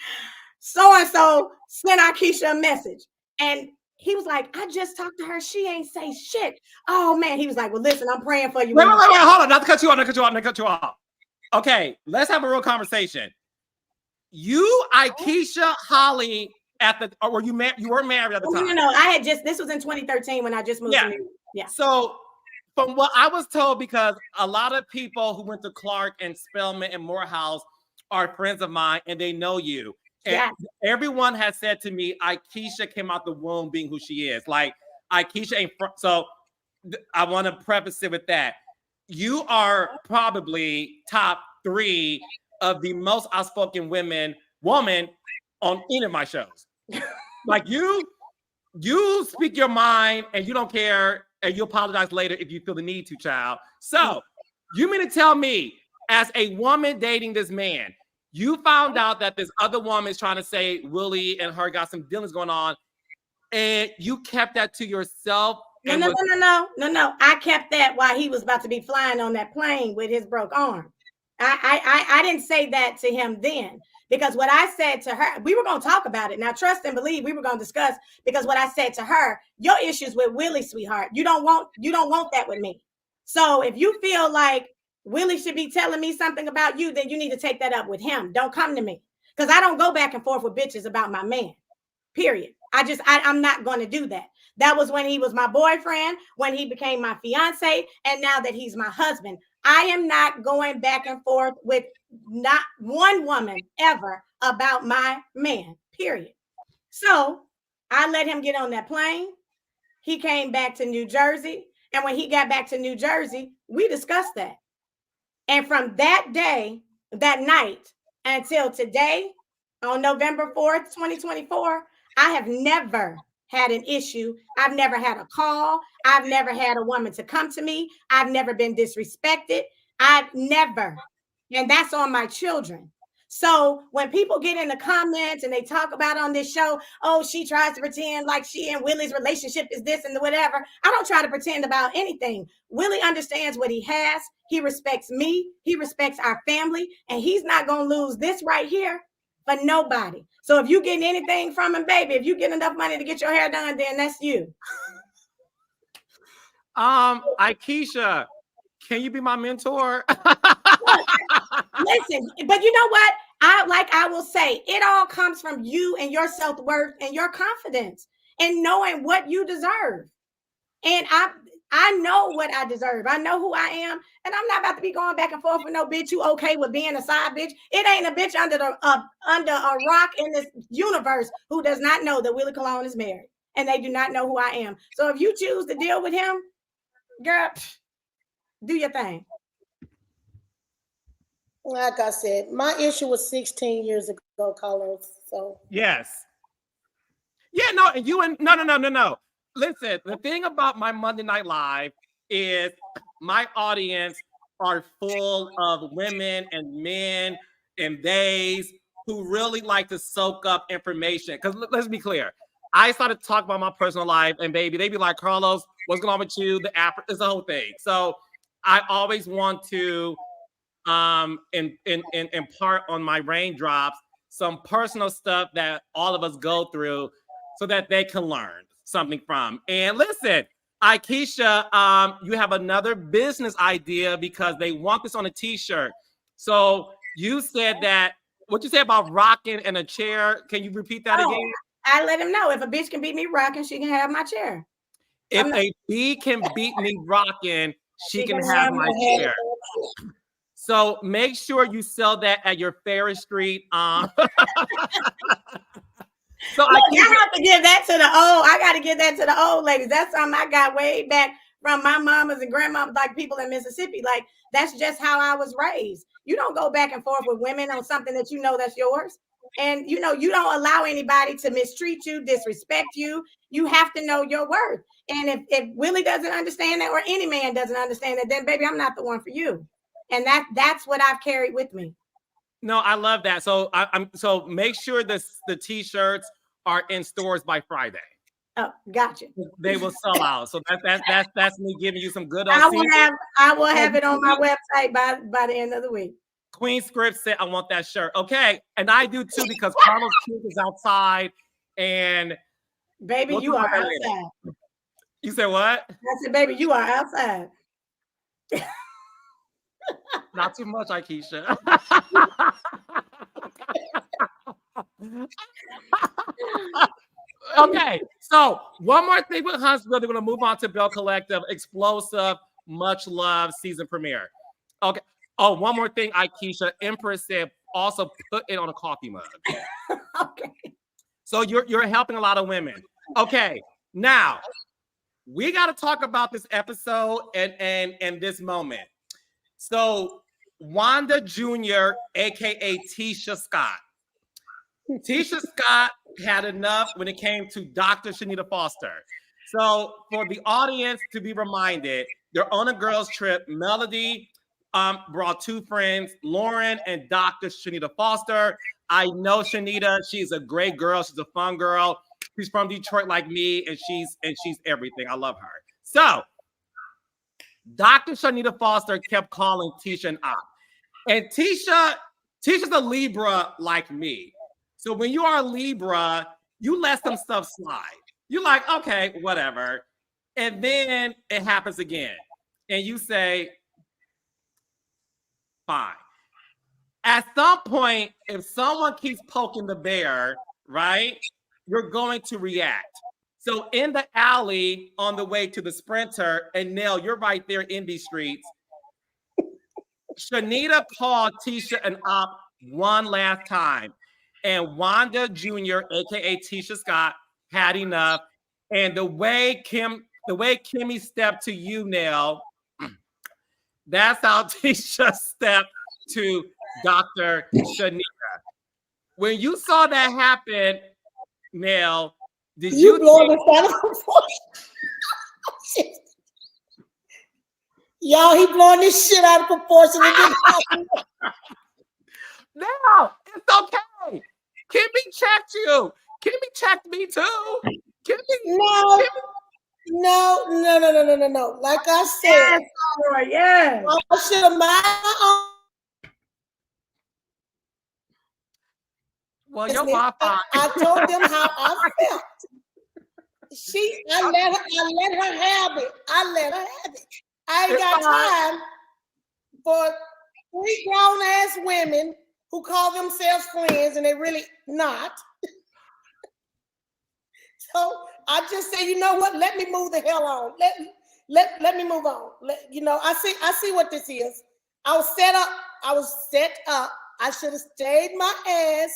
So-and-so sent Aikisha a message. And he was like, I just talked to her. She ain't say shit. Oh, man. He was like, well, listen, I'm praying for you. Wait, hold on. Not to cut you off. Okay, let's have a real conversation. You, Aikisha, Holly, or you weren't married at the time? No. This was in 2013 when I just moved to New York. Yeah. So from what I was told, because a lot of people who went to Clark and Spelman and Morehouse are friends of mine, and they know you. And everyone has said to me, Aikisha came out the womb being who she is. Like, Aikisha ain't so I want to preface it with that. You are probably top 3 of the most outspoken woman on any of my shows. Like, you speak your mind and you don't care, and you apologize later if you feel the need to, child. So you mean to tell me, as a woman dating this man, you found out that this other woman is trying to say Willie and her got some dealings going on, and you kept that to yourself? No. I kept that while he was about to be flying on that plane with his broke arm. I didn't say that to him then, because what I said to her, we were going to talk about it. Now, trust and believe, we were going to discuss, because what I said to her, your issues with Willie, sweetheart, you don't want that with me. So if you feel like Willie should be telling me something about you, then you need to take that up with him. Don't come to me, because I don't go back and forth with bitches about my man, period. I'm not going to do that. That was when he was my boyfriend, when he became my fiance, and now that he's my husband. I am not going back and forth with not one woman ever about my man, period. So I let him get on that plane. He came back to New Jersey. And when he got back to New Jersey, we discussed that. And from that day, that night, until today, on November 4th, 2024, I have never had an issue. I've never had a call. I've never had a woman to come to me. I've never been disrespected. I've never. And that's on my children. So when people get in the comments and they talk about on this show, oh, she tries to pretend like she and Willie's relationship is this and whatever. I don't try to pretend about anything. Willie understands what he has. He respects me. He respects our family. And he's not going to lose this right here for nobody. So if you getting anything from him, baby, if you get enough money to get your hair done, then that's you. Aikisha, can you be my mentor? Listen, but you know what? I will say, it all comes from you and your self-worth and your confidence and knowing what you deserve. And I know what I deserve. I know who I am, and I'm not about to be going back and forth with no bitch who okay with being a side bitch. It ain't a bitch under a rock in this universe who does not know that Willie Colon is married, and they do not know who I am. So if you choose to deal with him, girl, do your thing. Like I said, my issue was 16 years ago, Carlos. So yes, yeah, no, and you and no. Listen, the thing about my Monday Night Live is my audience are full of women and men and theys who really like to soak up information. Because let's be clear, I started talking about my personal life, and baby, they be like, Carlos, what's going on with you? It's the whole thing. So I always want to impart on my raindrops some personal stuff that all of us go through so that they can learn something from. And listen, Aikisha, you have another business idea because they want this on a t-shirt. So you said that, what you say about rocking in a chair? Can you repeat that again? I let him know if a bitch can beat me rocking, she can have my chair. If a bee can beat me rocking, she can have my chair. So make sure you sell that at your Ferris Street. So I have to give that to the old. I got to give that to the old ladies. That's something I got way back from my mamas and grandmas, like people in Mississippi. Like that's just how I was raised. You don't go back and forth with women on something that you know that's yours. And you know, you don't allow anybody to mistreat you, disrespect you. You have to know your worth. And if Willie doesn't understand that, or any man doesn't understand that, then baby, I'm not the one for you. And that's what I've carried with me. No, I love that. So so make sure the t-shirts are in stores by Friday. Oh, gotcha. They will sell out. So that's me giving you some good. I will have it on my website by the end of the week. Queen Script said, I want that shirt. Okay. And I do too, because Carlos King is outside. And baby, you are outside. You said what? I said, baby, you are outside. Not too much, Aikisha. Okay, so one more thing with Huntsville. They're going to move on to Belle Collective. Explosive, much love season premiere. Okay. Oh, one more thing, Aikisha. Empress said also put it on a coffee mug. Okay. So you're helping a lot of women. Okay, now we got to talk about this episode and this moment. So Wanda Jr., aka Tisha Scott. Tisha Scott had enough when it came to Dr. Shanita Foster. So for the audience to be reminded, they're on a girls' trip. Melody brought two friends, Lauren and Dr. Shanita Foster. I know Shanita. She's a great girl. She's a fun girl. She's from Detroit like me, and she's everything. I love her. So Dr. Shanita Foster kept calling Tisha an op. And Tisha's a Libra like me. So when you are a Libra, you let some stuff slide. You're like, okay, whatever. And then it happens again. And you say, fine. At some point, if someone keeps poking the bear, right, you're going to react. So in the alley on the way to the Sprinter, and Nell, you're right there in these streets, Shanita called Tisha an op one last time. And Wanda Jr., aka Tisha Scott, had enough. And the way Kimmy stepped to you, Nell, that's how Tisha stepped to Dr. Shanita. When you saw that happen, Nell, did you blow this out of proportion? Y'all, he blowing this shit out of proportion. No, it's okay. Kimmy checked you. Kimmy checked me too. No. Like I said, yes. I should have mind my own. Well, your Wi-Fi. I told them how I felt. I let her have it. I ain't got time for 3 grown-ass women who call themselves friends and they're really not. So I just say, you know what? Let me move the hell on. Let me move on. I see what this is. I was set up. I should have stayed my ass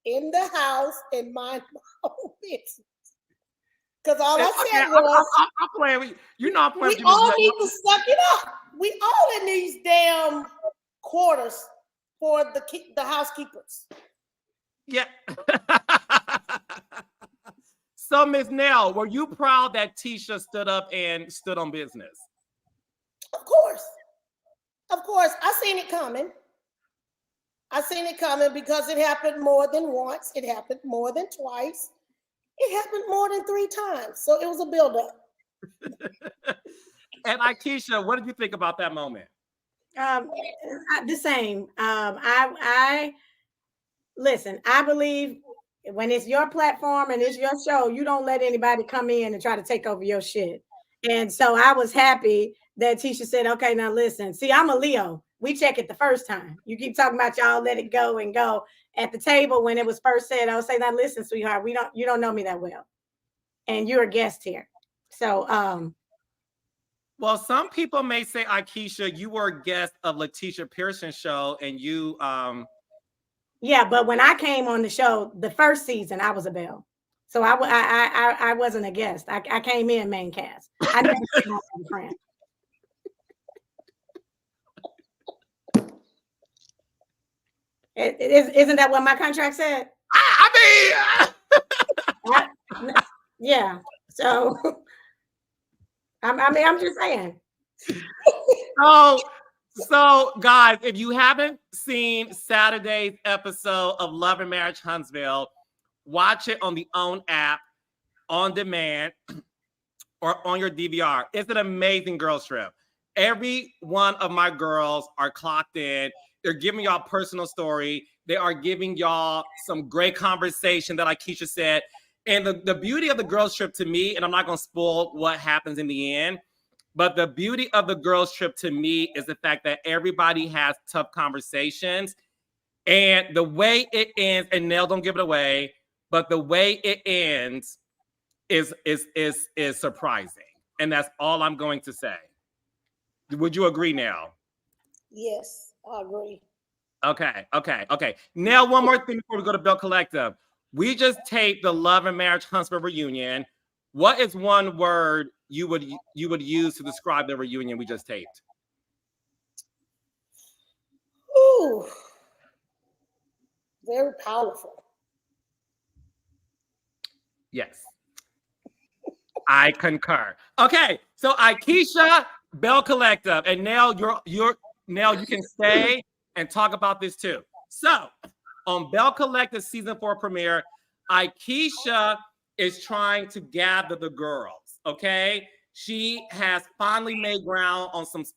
in the house and mind my own business. Because all I said was, I'm playing with you. You know I'm playing with you. We all need to suck it up. We all in these damn quarters for the housekeepers. Yeah. So, Ms. Nell, were you proud that Tisha stood up and stood on business? Of course. Of course. I seen it coming. Because it happened more than once. It happened more than twice. It happened more than 3 times. So it was a buildup. And Aikisha, what did you think about that moment? The same. I listen, I believe when it's your platform and it's your show, you don't let anybody come in and try to take over your shit. And so I was happy that Tisha said, okay, now listen, see, I'm a Leo. We check it the first time. You keep talking about y'all let it go and go. At the table when it was first said, I would say, now listen, sweetheart, you don't know me that well. And you're a guest here. So well, some people may say, Aikisha, you were a guest of Letitia Pearson's show and you yeah, but when I came on the show the first season, I was a Belle. So I wasn't a guest. I came in main cast. I never came on as a friend. Isn't that what my contract said? Yeah. So I'm just saying. So guys, if you haven't seen Saturday's episode of Love and Marriage Huntsville, watch it on the OWN app, on demand, or on your DVR. It's an amazing girls trip. Every one of my girls are clocked in. They're giving y'all personal story. They are giving y'all some great conversation that Aikisha said. And the beauty of the girls trip to me, and I'm not going to spoil what happens in the end, but the beauty of the girls trip to me is the fact that everybody has tough conversations. And the way it ends, and Nell, don't give it away, but the way it ends is surprising. And that's all I'm going to say. Would you agree, Nell? Yes, I agree. Okay. Now, one more thing before we go to Belle Collective. We just taped the Love and Marriage Huntsville reunion. What is one word you would use to describe the reunion we just taped? Ooh, very powerful. Yes, I concur. Okay, so Aikisha, Belle Collective, and Nell, Nell, you can stay and talk about this too. So, on Belle Collective season 4 premiere, Aikisha is trying to gather the girls. Okay, she has finally made ground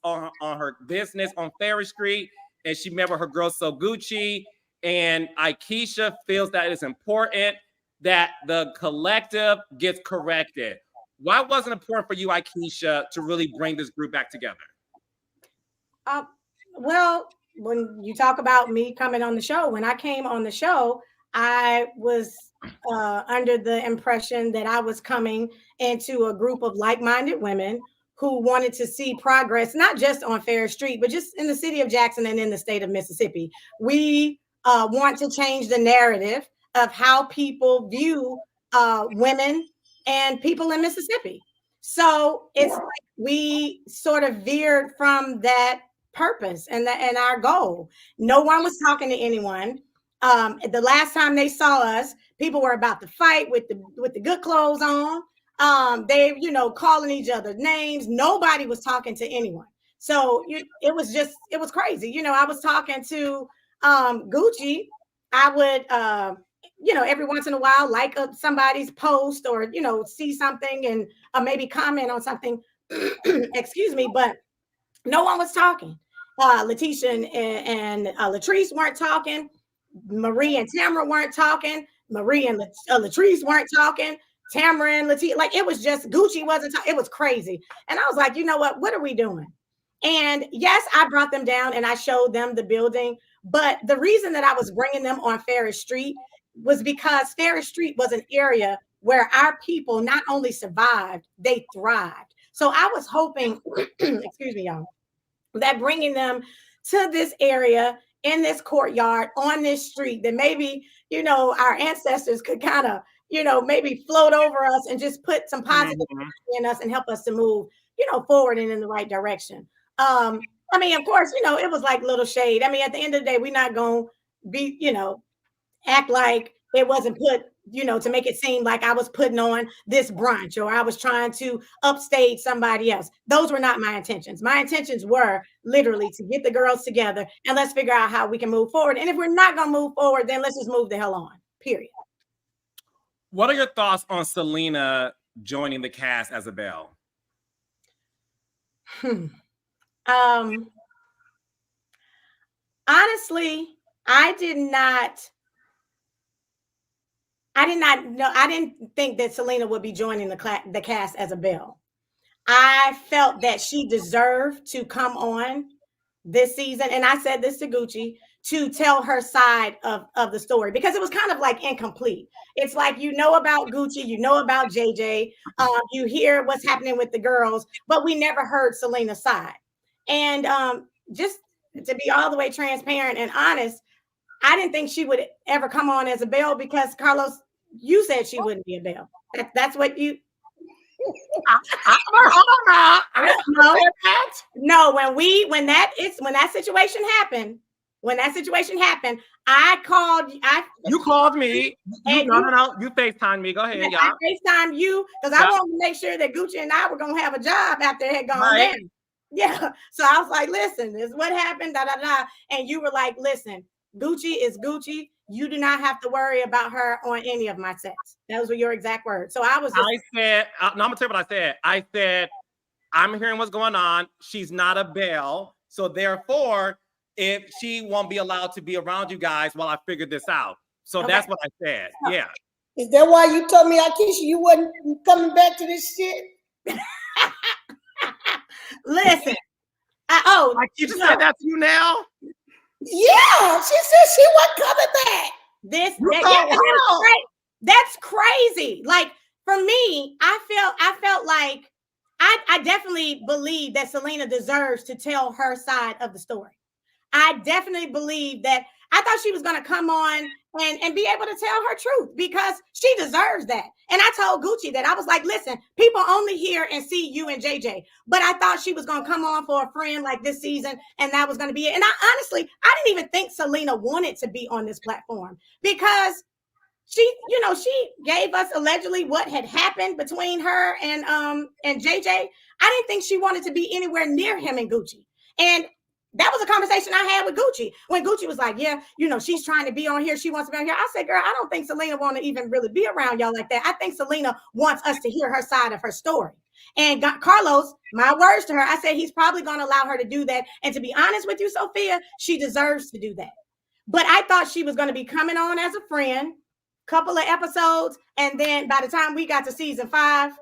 on her business on Ferry Street, and she met with her girl So Gucci. And Aikisha feels that it's important that the collective gets corrected. Why wasn't it important for you, Aikisha, to really bring this group back together? Well, when you talk about me coming on the show, when I came on the show, I was under the impression that I was coming into a group of like-minded women who wanted to see progress, not just on Fair Street, but just in the city of Jackson and in the state of Mississippi. We want to change the narrative of how people view women and people in Mississippi. So it's like we sort of veered from that purpose and our goal. No one was talking to anyone. The last time they saw us, people were about to fight with the good clothes on. They, calling each other names. Nobody was talking to anyone. So it was crazy. I was talking to Gucci. I would, every once in a while, like somebody's post or, see something and maybe comment on something. Excuse me, but no one was talking. Letitia and Latrice weren't talking. Marie and Tamara weren't talking. Marie and Latrice weren't talking. Tamara and Letitia, like it was just Gucci wasn't talking. It was crazy. And I was like, you know what are we doing? And yes, I brought them down and I showed them the building, But the reason that I was bringing them on Ferris Street was because Ferris Street was an area where our people not only survived, they thrived. So I was hoping, excuse me, y'all, that bringing them to this area in this courtyard on this street, that maybe, our ancestors could kind of, maybe float over us and just put some positive in us and help us to move, forward and in the right direction. I mean, of course, it was like little shade. I mean, at the end of the day, we're not going to be, act like it wasn't put, to make it seem like I was putting on this brunch or I was trying to upstage somebody else. Those were not my intentions. My intentions were literally to get the girls together and let's figure out how we can move forward. And if we're not going to move forward, then let's just move the hell on, period. What are your thoughts on Selena joining the cast as a Belle? Honestly, I didn't know. I didn't think that Selena would be joining the cast as a Belle. I felt that she deserved to come on this season, and I said this to Gucci, to tell her side of the story, because it was kind of like incomplete. It's like, about Gucci, about JJ, you hear what's happening with the girls, but we never heard Selena's side. And just to be all the way transparent and honest, I didn't think she would ever come on as a Belle because, Carlos, you said she wouldn't be a Belle. That's what you. No, when that situation happened, I called. You called me. You FaceTimed me. Go ahead, y'all. I FaceTimed you because I wanted to make sure that Gucci and I were gonna have a job after it had gone down. Yeah. So I was like, listen, this is what happened, and you were like, listen, Gucci is Gucci. You do not have to worry about her on any of my sets. Those were your exact words. So I'm gonna tell you what I said. I said, I'm hearing what's going on. She's not a Belle. So therefore, if she won't be allowed to be around you guys while I figure this out. So that's what I said. Yeah. Is that why you told me, Aikisha, you wasn't coming back to this shit? Listen. Aikisha said that to you now? Yeah, she said she wasn't coming back. That's crazy. Like, for me, I felt like I definitely believe that Selena deserves to tell her side of the story. I definitely believe that. I thought she was going to come on and be able to tell her truth because she deserves that. And I told Gucci that I was like, listen, people only hear and see you and JJ, but I thought she was going to come on for a friend like this season, and that was going to be it. And I didn't even think Selena wanted to be on this platform because she gave us allegedly what had happened between her and JJ. I didn't think she wanted to be anywhere near him and Gucci. And that was a conversation I had with Gucci when Gucci was like, yeah, she's trying to be on here. She wants to be on here. I said, girl, I don't think Selena want to even really be around y'all like that. I think Selena wants us to hear her side of her story. And Carlos, my words to her, I said, he's probably going to allow her to do that. And to be honest with you, Sophia, she deserves to do that. But I thought she was going to be coming on as a friend, couple of episodes. And then by the time we got to season 5,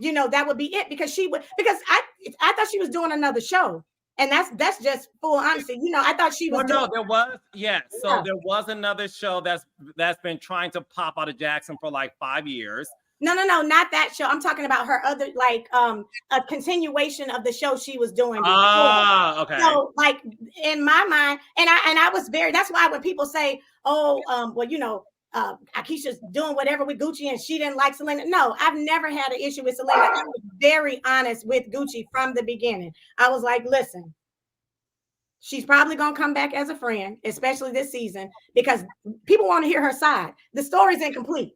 that would be it because I thought she was doing another show. And that's just full honesty. I thought she was. Well, no, there was. Yes. Yeah. So there was another show that's been trying to pop out of Jackson for like 5 years. No, not that show. I'm talking about her other, like, a continuation of the show she was doing before. Oh, okay. So, like, in my mind, and I was that's why when people say, Aikisha's doing whatever with Gucci and she didn't like Selena. No, I've never had an issue with Selena. I was very honest with Gucci from the beginning. I was like, listen, she's probably going to come back as a friend, especially this season, because people want to hear her side. The story's incomplete.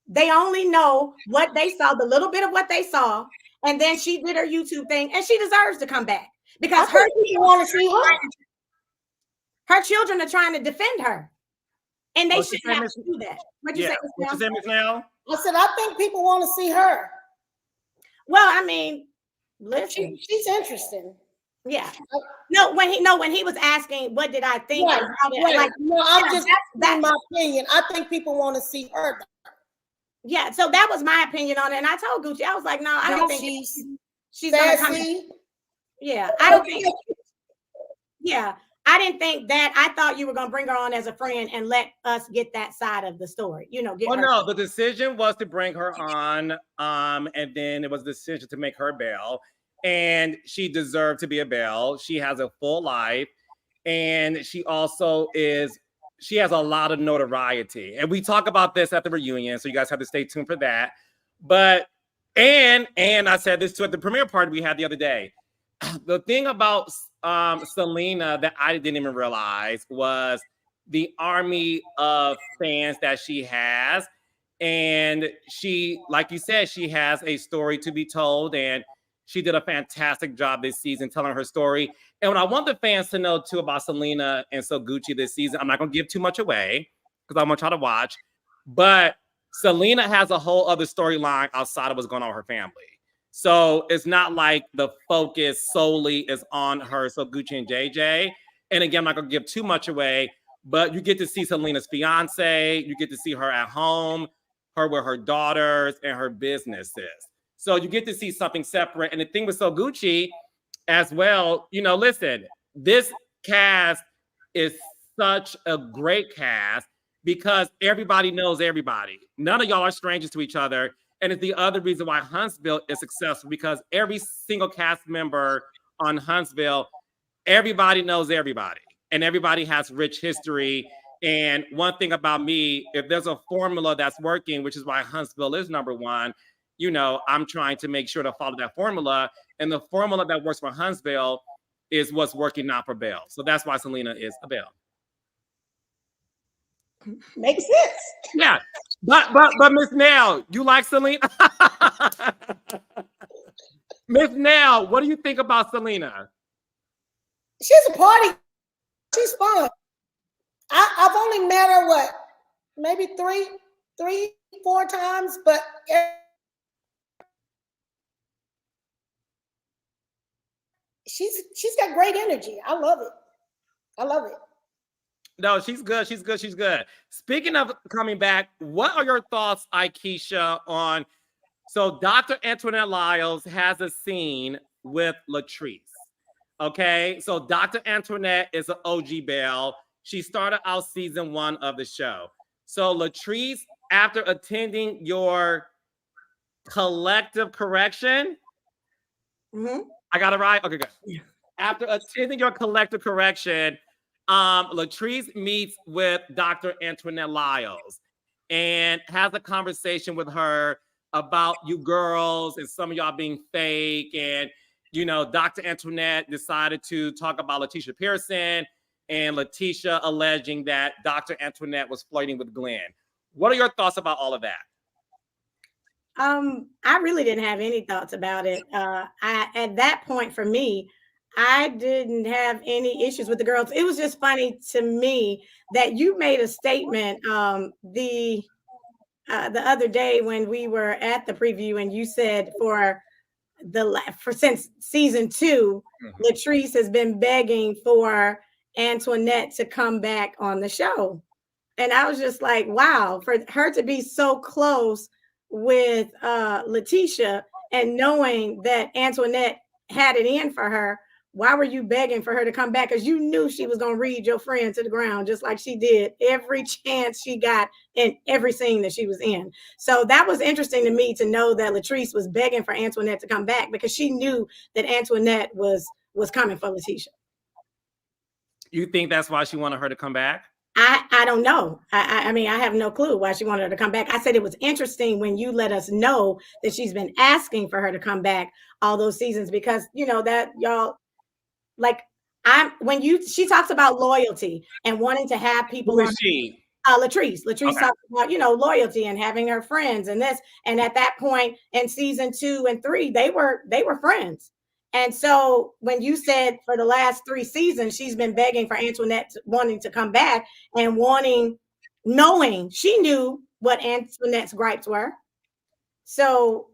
They only know what they saw, the little bit of what they saw, and then she did her YouTube thing, and she deserves to come back because her people want to see her. Her children are trying to defend her. And they shouldn't have to do that. What'd you say, Miss Nell? I said, I think people want to see her. Well, I mean, listen. She's interesting. Yeah. No, when he was asking, what did I think about it? Right. Like, no, that's my opinion. I think people want to see her. Yeah, so that was my opinion on it. And I told Gucci, I was like, no, I don't think she's gonna come in. Yeah, I don't think. Yeah, I didn't think that. I thought you were going to bring her on as a friend and let us get that side of the story. You know, get her. No, the decision was to bring her on, and then it was a decision to make her Belle, and she deserved to be a Belle. She has a full life, and she also she has a lot of notoriety, and we talk about this at the reunion, so you guys have to stay tuned for that. But and I said this too at the premiere party we had the other day. The thing about Selena that I didn't even realize was the army of fans that she has. And she, like you said, she has a story to be told. And she did a fantastic job this season telling her story. And what I want the fans to know too about Selena and So Gucci this season, I'm not going to give too much away because I want y'all to watch. But Selena has a whole other storyline outside of what's going on with her family. So it's not like the focus solely is on her, So Gucci and JJ. And again, I'm not going to give too much away, but you get to see Selena's fiance. You get to see her at home, her with her daughters and her businesses. So you get to see something separate. And the thing with So Gucci as well, you know, listen, this cast is such a great cast because everybody knows everybody. None of y'all are strangers to each other. And it's the other reason why Huntsville is successful because every single cast member on Huntsville, everybody knows everybody and everybody has rich history. And one thing about me, if there's a formula that's working, which is why Huntsville is number one, you know, I'm trying to make sure to follow that formula. And the formula that works for Huntsville is what's working now for Belle. So that's why Selena is a Belle. Makes sense. Yeah. But Miss Nell, you like Selena? Miss Nell, what do you think about Selena? She's a party. She's fun. I've only met her maybe three, 4 times, but she's got great energy. I love it. I love it. No, she's good. She's good. She's good. Speaking of coming back, what are your thoughts, Aikisha, on so Dr. Antoinette Lyles has a scene with Latrice. Okay, so Dr. Antoinette is an OG Belle. She started out season 1 of the show. So Latrice, after attending your collective correction, I got it right? Okay, good. Yeah. After attending your collective correction, Latrice meets with Dr. Antoinette Lyles and has a conversation with her about you girls and some of y'all being fake. And, you know, Dr. Antoinette decided to talk about Letitia Pearson and Letitia alleging that Dr. Antoinette was flirting with Glenn. What are your thoughts about all of that? I really didn't have any thoughts about it. At that point for me, I didn't have any issues with the girls. It was just funny to me that you made a statement the other day when we were at the preview, and you said since season 2, Latrice has been begging for Antoinette to come back on the show, and I was just like, wow, for her to be so close with Letitia and knowing that Antoinette had it in for her. Why were you begging for her to come back? Because you knew she was going to read your friend to the ground, just like she did every chance she got in every scene that she was in. So that was interesting to me to know that Latrice was begging for Antoinette to come back because she knew that Antoinette was coming for Letitia. You think that's why she wanted her to come back? I don't know. I mean, I have no clue why she wanted her to come back. I said it was interesting when you let us know that she's been asking for her to come back all those seasons because, you know, that y'all, like, she talks about loyalty and wanting to have people. Who is she? Latrice okay. Talks about, you know, loyalty and having her friends and this. And at that point in season 2 and 3, they were friends. And so when you said for the last 3 seasons, she's been begging for Antoinette wanting to come back and knowing she knew what Antoinette's gripes were. So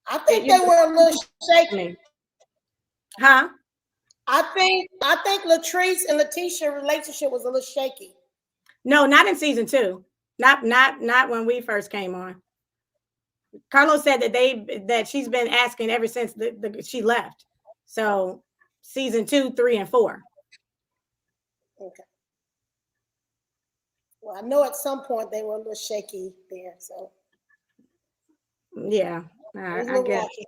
I think they were a little shaky. Huh? I think Latrice and Letitia relationship was a little shaky. No, not in season 2. Not when we first came on. Carlos said that she's been asking ever since she left. So season 2, 3, and 4. Okay. Well, I know at some point they were a little shaky there, so Yeah, I guess. rocky.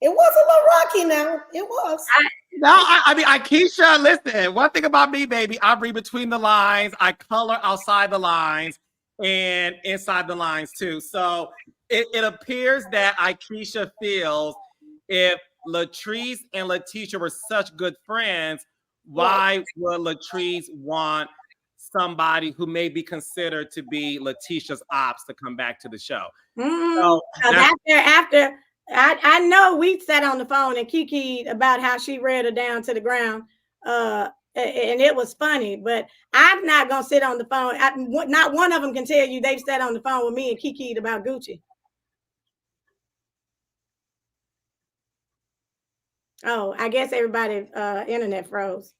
It was a little rocky now. It was. No, I mean, Aikisha, listen, one thing about me, baby, I read between the lines. I color outside the lines and inside the lines too. So it appears that Aikisha feels if Latrice and Letitia were such good friends, why would Latrice want somebody who may be considered to be Letitia's ops to come back to the show? So after I know we sat on the phone and kikied about how she read her down to the ground, and it was funny. But I'm not gonna sit on the phone. Not one of them can tell you they've sat on the phone with me and kikied about Gucci. Oh, I guess everybody internet froze.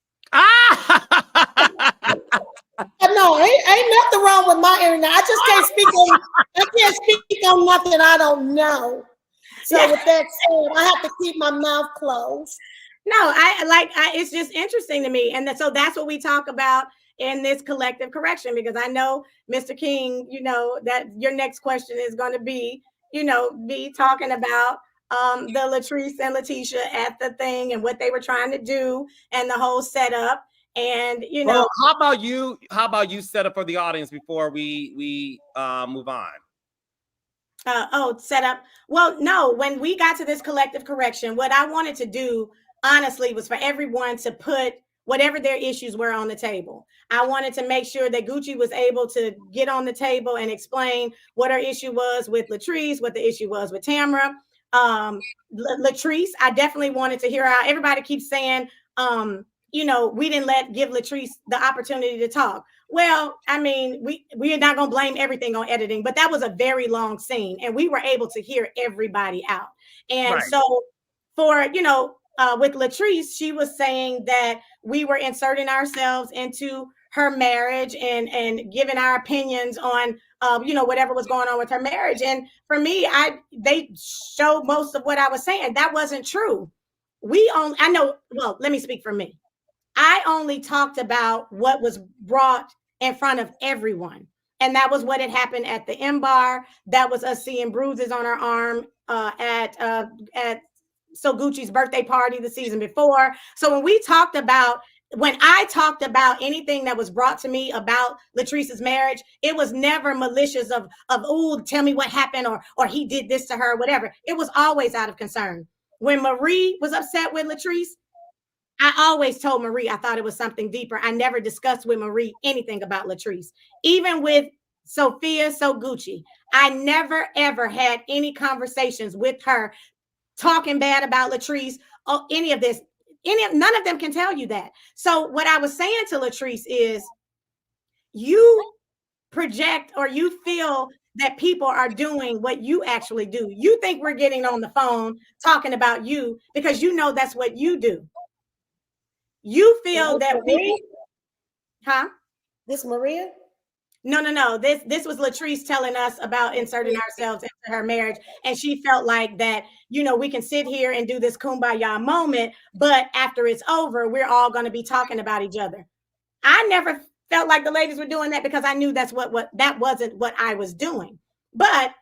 No, ain't nothing wrong with my internet. I just can't speak on nothing I don't know. So with that said, I have to keep my mouth closed. No, it's just interesting to me. And so that's what we talk about in this collective correction, because I know, Mr. King, you know, that your next question is going to be, be talking about the Latrice and Letitia at the thing and what they were trying to do and the whole setup. And well, how about you set up for the audience before we move on? Set up. Well, no, when we got to this collective correction, what I wanted to do, honestly, was for everyone to put whatever their issues were on the table. I wanted to make sure that Gucci was able to get on the table and explain what her issue was with Latrice, what the issue was with Tamra. Latrice, I definitely wanted to hear how everybody keeps saying, we didn't give Latrice the opportunity to talk. Well, I mean, we are not going to blame everything on editing, but that was a very long scene and we were able to hear everybody out. And so for, with Latrice, she was saying that we were inserting ourselves into her marriage and giving our opinions on, whatever was going on with her marriage. And for me, they showed most of what I was saying. That wasn't true. Let me speak for me. I only talked about what was brought in front of everyone. And that was what had happened at the M Bar. That was us seeing bruises on her arm at Gucci's birthday party the season before. So when I talked about anything that was brought to me about Latrice's marriage, it was never malicious of tell me what happened or he did this to her, whatever. It was always out of concern. When Marie was upset with Latrice, I always told Marie I thought it was something deeper. I never discussed with Marie anything about Latrice. Even with Sophia Gucci, I never, ever had any conversations with her talking bad about Latrice or any of this. None of them can tell you that. So what I was saying to Latrice is, you project or you feel that people are doing what you actually do. You think we're getting on the phone talking about you because you know that's what you do. You feel that Maria? This Maria? No. This was Latrice telling us about inserting ourselves into her marriage. And she felt like that, we can sit here and do this kumbaya moment, but after it's over, we're all going to be talking about each other. I never felt like the ladies were doing that because I knew that wasn't what I was doing. But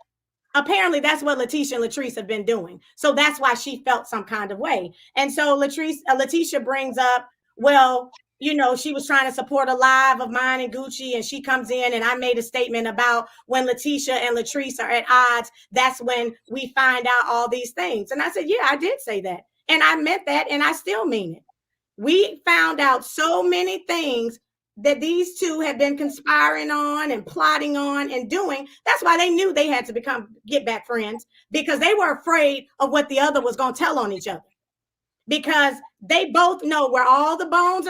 apparently that's what Letitia and Latrice have been doing. So that's why she felt some kind of way. And so Letitia brings up, well, she was trying to support a live of mine and Gucci, and she comes in and I made a statement about when Letitia and Latrice are at odds, that's when we find out all these things. And I said, yeah, I did say that. And I meant that, and I still mean it. We found out so many things that these two have been conspiring on and plotting on and doing. That's why they knew they had to get back friends, because they were afraid of what the other was going to tell on each other, because they both know where all the bones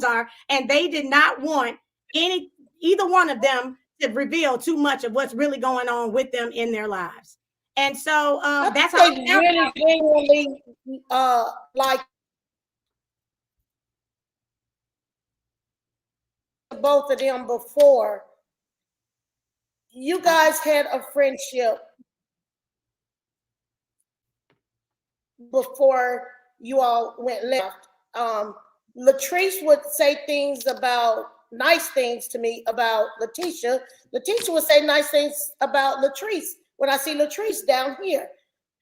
are, and they did not want either one of them to reveal too much of what's really going on with them in their lives. And so that's how they really genuinely like both of them before. You guys had a friendship before you all went left. Latrice would say nice things to me about Letitia. Letitia would say nice things about Latrice when I see Latrice down here.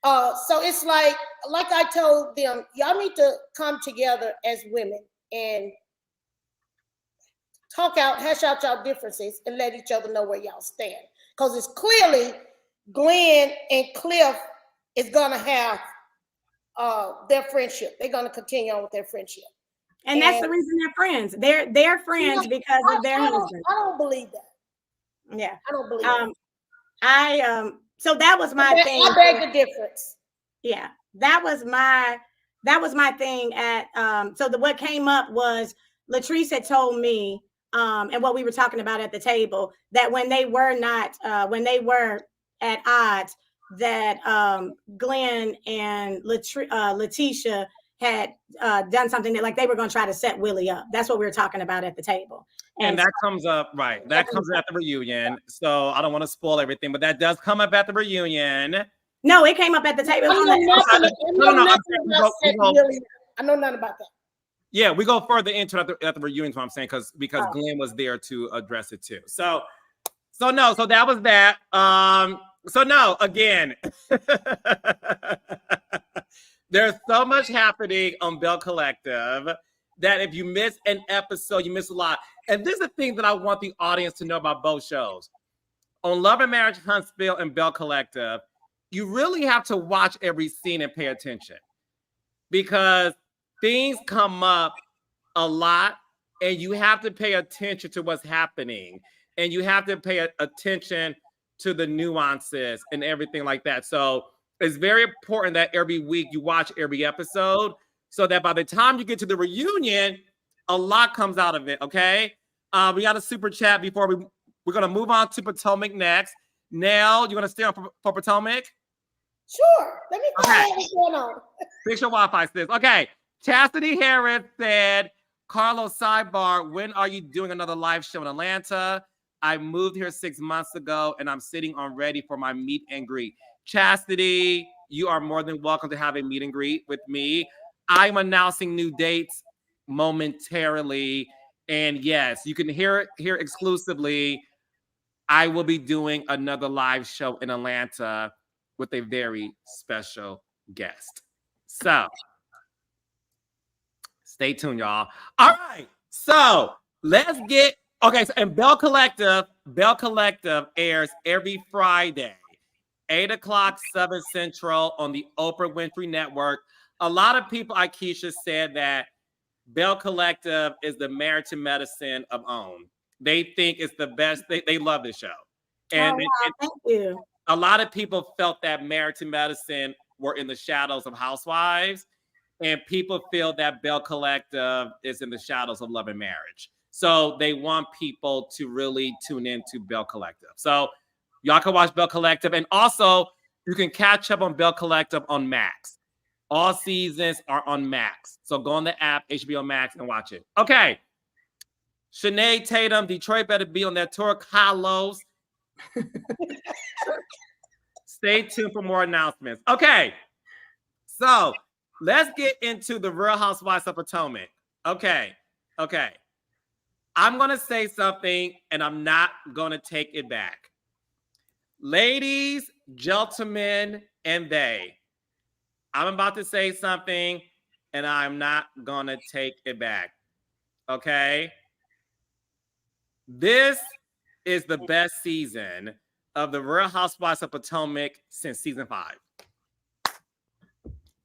So it's like I told them, y'all need to come together as women and hash out y'all differences and let each other know where y'all stand. Because it's clearly Glenn and Cliff is gonna have their friendship. They're gonna continue on with their friendship. And that's the reason they're friends. They're friends because of their husband. I don't believe that. Yeah. I don't believe that. So that was my thing. I beg the difference. Yeah. That was my thing at what came up was Latrice had told me and what we were talking about at the table, that when they were at odds, that Glenn and Letitia had done something that like they were going to try to set Willie up. That's what we were talking about at the table. And that comes up, right. That comes at the reunion. So I don't want to spoil everything, but that does come up at the reunion. No, it came up at the table. I know nothing about that. Yeah, we go further into it at the reunion, is what I'm saying, because Glenn was there to address it too. So that was that. So no, again, there's so much happening on Belle Collective that if you miss an episode, you miss a lot. And this is the thing that I want the audience to know about both shows. On Love and Marriage Huntsville and Belle Collective, you really have to watch every scene and pay attention, because things come up a lot and you have to pay attention to what's happening, and you have to pay attention to the nuances and everything like that. So it's very important that every week you watch every episode so that by the time you get to the reunion, a lot comes out of it, okay? We got a super chat before we're going to move on to Potomac next. Nell, you want to stay on for Potomac? Sure. Let me find out what's going on. Fix your Wi-Fi, sis. Okay. Chastity Harris said, Carlos, sidebar, when are you doing another live show in Atlanta? I moved here 6 months ago and I'm sitting on ready for my meet and greet. Chastity, you are more than welcome to have a meet and greet with me. I'm announcing new dates momentarily. And yes, you can hear it here exclusively. I will be doing another live show in Atlanta with a very special guest. So stay tuned, y'all. All right. So let's get, okay. So, and Belle Collective airs every Friday, 8 o'clock, 7 Central on the Oprah Winfrey Network. A lot of people, Aikisha, said that Belle Collective is the Married to Medicine of OWN. They think it's the best. They love this show. And, thank you. A lot of people felt that Married to Medicine were in the shadows of Housewives, and people feel that Belle Collective is in the shadows of Love and Marriage. So they want people to really tune into Belle Collective. So y'all can watch Belle Collective, and also you can catch up on Belle Collective on Max. All seasons are on Max. So go on the app, HBO Max, and watch it. Okay. Sinead Tatum, Detroit better be on their tour. Carlos. Stay tuned for more announcements. Okay. So let's get into the Real Housewives of Potomac. Okay. I'm going to say something, and I'm not going to take it back. Ladies, gentlemen, and they. I'm about to say something, and I'm not going to take it back. Okay? This is the best season of the Real Housewives of Potomac since season 5.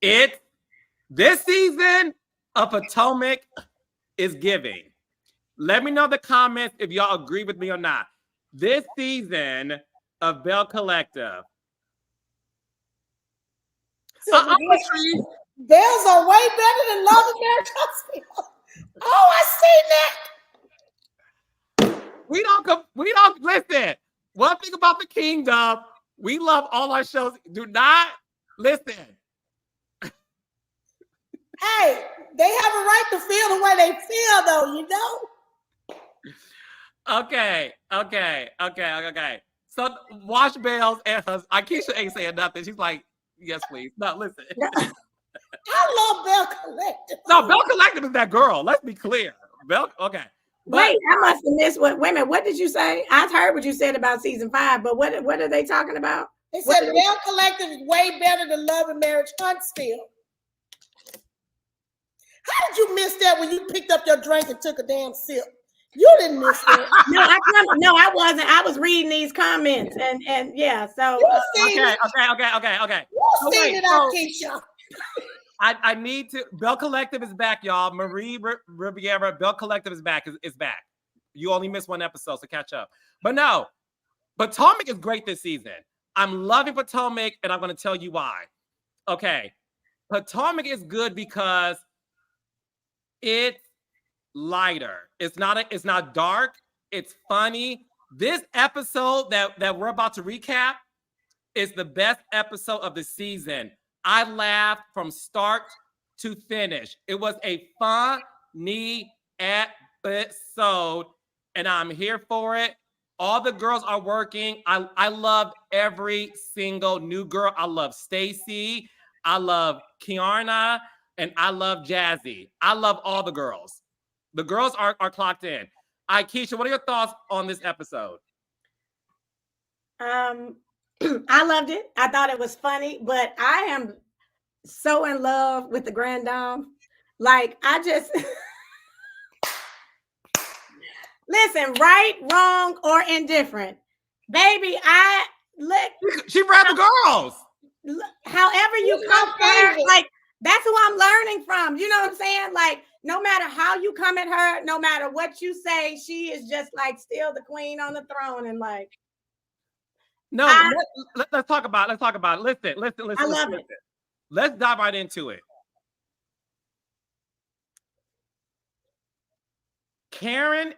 This season of Potomac is giving. Let me know in the comments if y'all agree with me or not. This season of Belle Collective. Bells are way better than Love and Marriage Huntsville. Oh, I see that. We don't listen. One thing about the kingdom, we love all our shows. Do not listen. Hey, they have a right to feel the way they feel, though, you know? Okay. So watch Belle's and Aikisha ain't saying nothing. She's like, yes, please. No, listen. I love Belle Collective. No, Belle Collective is that girl. Let's be clear. Okay. Wait, I must have missed what. Wait a minute. What did you say? I heard what you said about season 5, but what are they talking about? They said Belle Collective is way better than Love and Marriage Huntsville. How did you miss that when you picked up your drink and took a damn sip? You didn't miss that. No, I wasn't. I was reading these comments and yeah. So okay. You seen it, Aikisha. I need to. Belle Collective is back, y'all. Marie Riviera, Belle Collective is back. Is back. You only missed one episode, so catch up. But no, Potomac is great this season. I'm loving Potomac, and I'm going to tell you why. Okay, Potomac is good because it's lighter. It's not dark. It's funny. This episode that we're about to recap is the best episode of the season. I laughed from start to finish. It was a funny episode, and I'm here for it. All the girls are working. I love every single new girl. I love Stacy. I love Kiarna, and I love Jazzy. I love all the girls. The girls are clocked in. Aikisha, what are your thoughts on this episode? I loved it. I thought it was funny, but I am so in love with the Grand Dame. Like, I just listen, right, wrong, or indifferent. Baby, She read the girls. However you come there, like, that's who I'm learning from. You know what I'm saying? Like, no matter how you come at her, no matter what you say, she is just like still the queen on the throne. And like, no, let's talk about it. Listen. I love it. Let's dive right into it. Karen,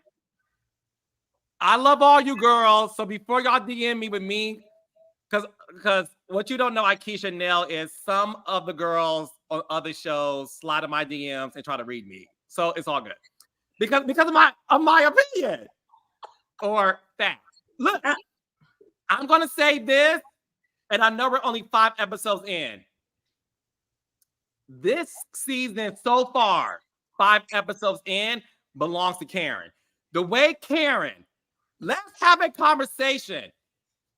I love all you girls. So before y'all DM me with me, because what you don't know, Aikisha and Nell, is some of the girls on other shows slide in my DMs and try to read me. So it's all good. Because of my opinion or fact. Look, I'm gonna say this, and I know we're only 5 episodes in. This season so far, 5 episodes in, belongs to Karen. The way Karen, let's have a conversation.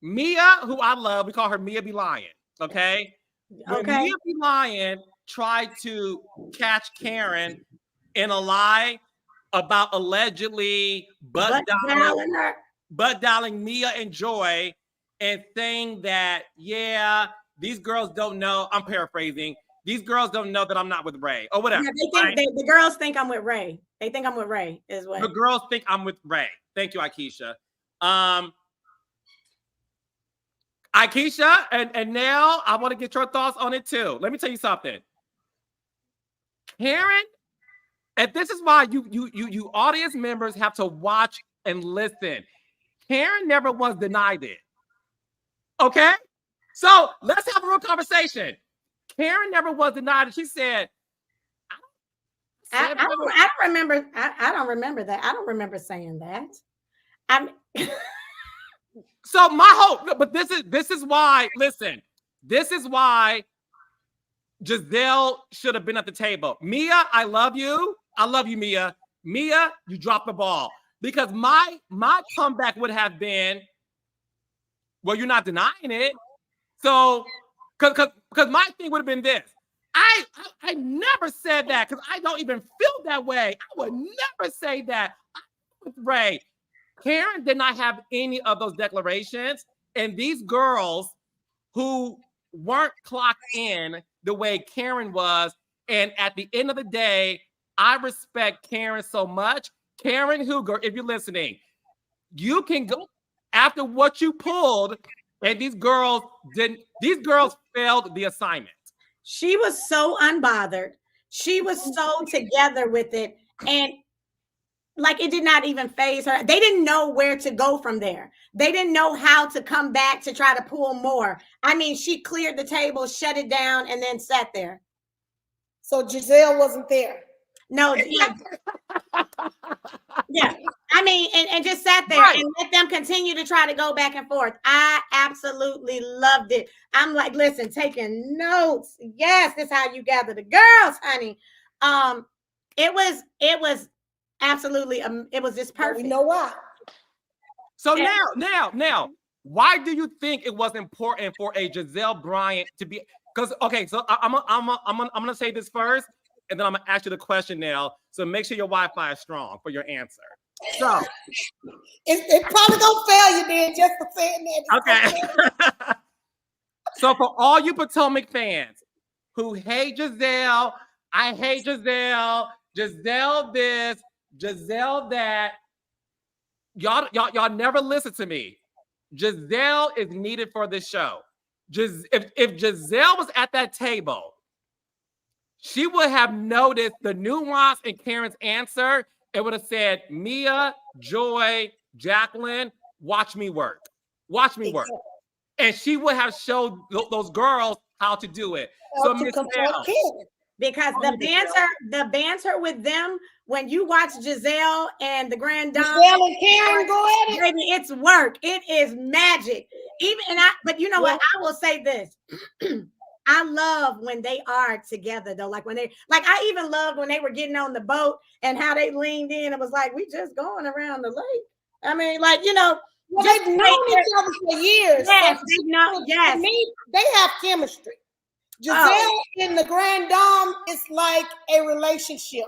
Mia, who I love, we call her Mia Be Lying, okay? When Mia Be Lying tried to catch Karen in a lie about allegedly butt dialing Mia and Joy and saying that, yeah, these girls don't know. I'm paraphrasing. These girls don't know that I'm not with Ray or whatever. Yeah, the girls think I'm with Ray. They think I'm with Ray as well. The girls think I'm with Ray. Thank you, Aikisha. Aikisha and Nell, I want to get your thoughts on it too. Let me tell you something. Karen, and this is why you audience members have to watch and listen. Karen never once denied it. Okay? So let's have a real conversation. Karen never was denied it. She said, I don't remember. I don't remember that. I don't remember saying that. So my hope, but this is why, listen, this is why Giselle should have been at the table. Mia, I love you. I love you, Mia. Mia, you dropped the ball. Because my comeback would have been, well, you're not denying it. So, because my thing would have been this. I never said that because I don't even feel that way. I would never say that. With Ray, Karen did not have any of those declarations. And these girls who weren't clocked in the way Karen was, and at the end of the day, I respect Karen so much. Karen Huger, if you're listening, you can go after what you pulled, and these girls failed the assignment. She was so unbothered. She was so together with it. And like, it did not even faze her. They didn't know where to go from there. They didn't know how to come back to try to pull more. I mean, she cleared the table, shut it down, and then sat there. So Giselle wasn't there. No, yeah. I mean, and just sat there and let them continue to try to go back and forth. I absolutely loved it. I'm like, listen, taking notes. Yes, this is how you gather the girls, honey. It was absolutely it was just perfect. You know why? So now, why do you think it was important for a Giselle Bryant to be? Because okay, so I'm gonna say this first, and then I'm gonna ask you the question now. So make sure your Wi-Fi is strong for your answer. So it probably gonna fail you then just for saying that. Okay. So for all you Potomac fans who hate Giselle, I hate Giselle, Giselle this, Giselle that. Y'all never listen to me. Giselle is needed for this show. If Giselle was at that table, she would have noticed the nuance in Karen's answer. It would have said, Mia, Joy, Jacqueline, watch me work. Watch me work. And she would have showed those girls how to do it. So Miss Nell, because the banter with them, when you watch Giselle and the Grand Dame, Giselle and Karen go at it, baby, it's work. It is magic. But you know what? I will say this. I love when they are together though. I even loved when they were getting on the boat and how they leaned in and was like, we just going around the lake. I mean, well, they've known each other for years. Yes, so they know. Yes, to me, they have chemistry. Giselle and the Grand Dame is like a relationship.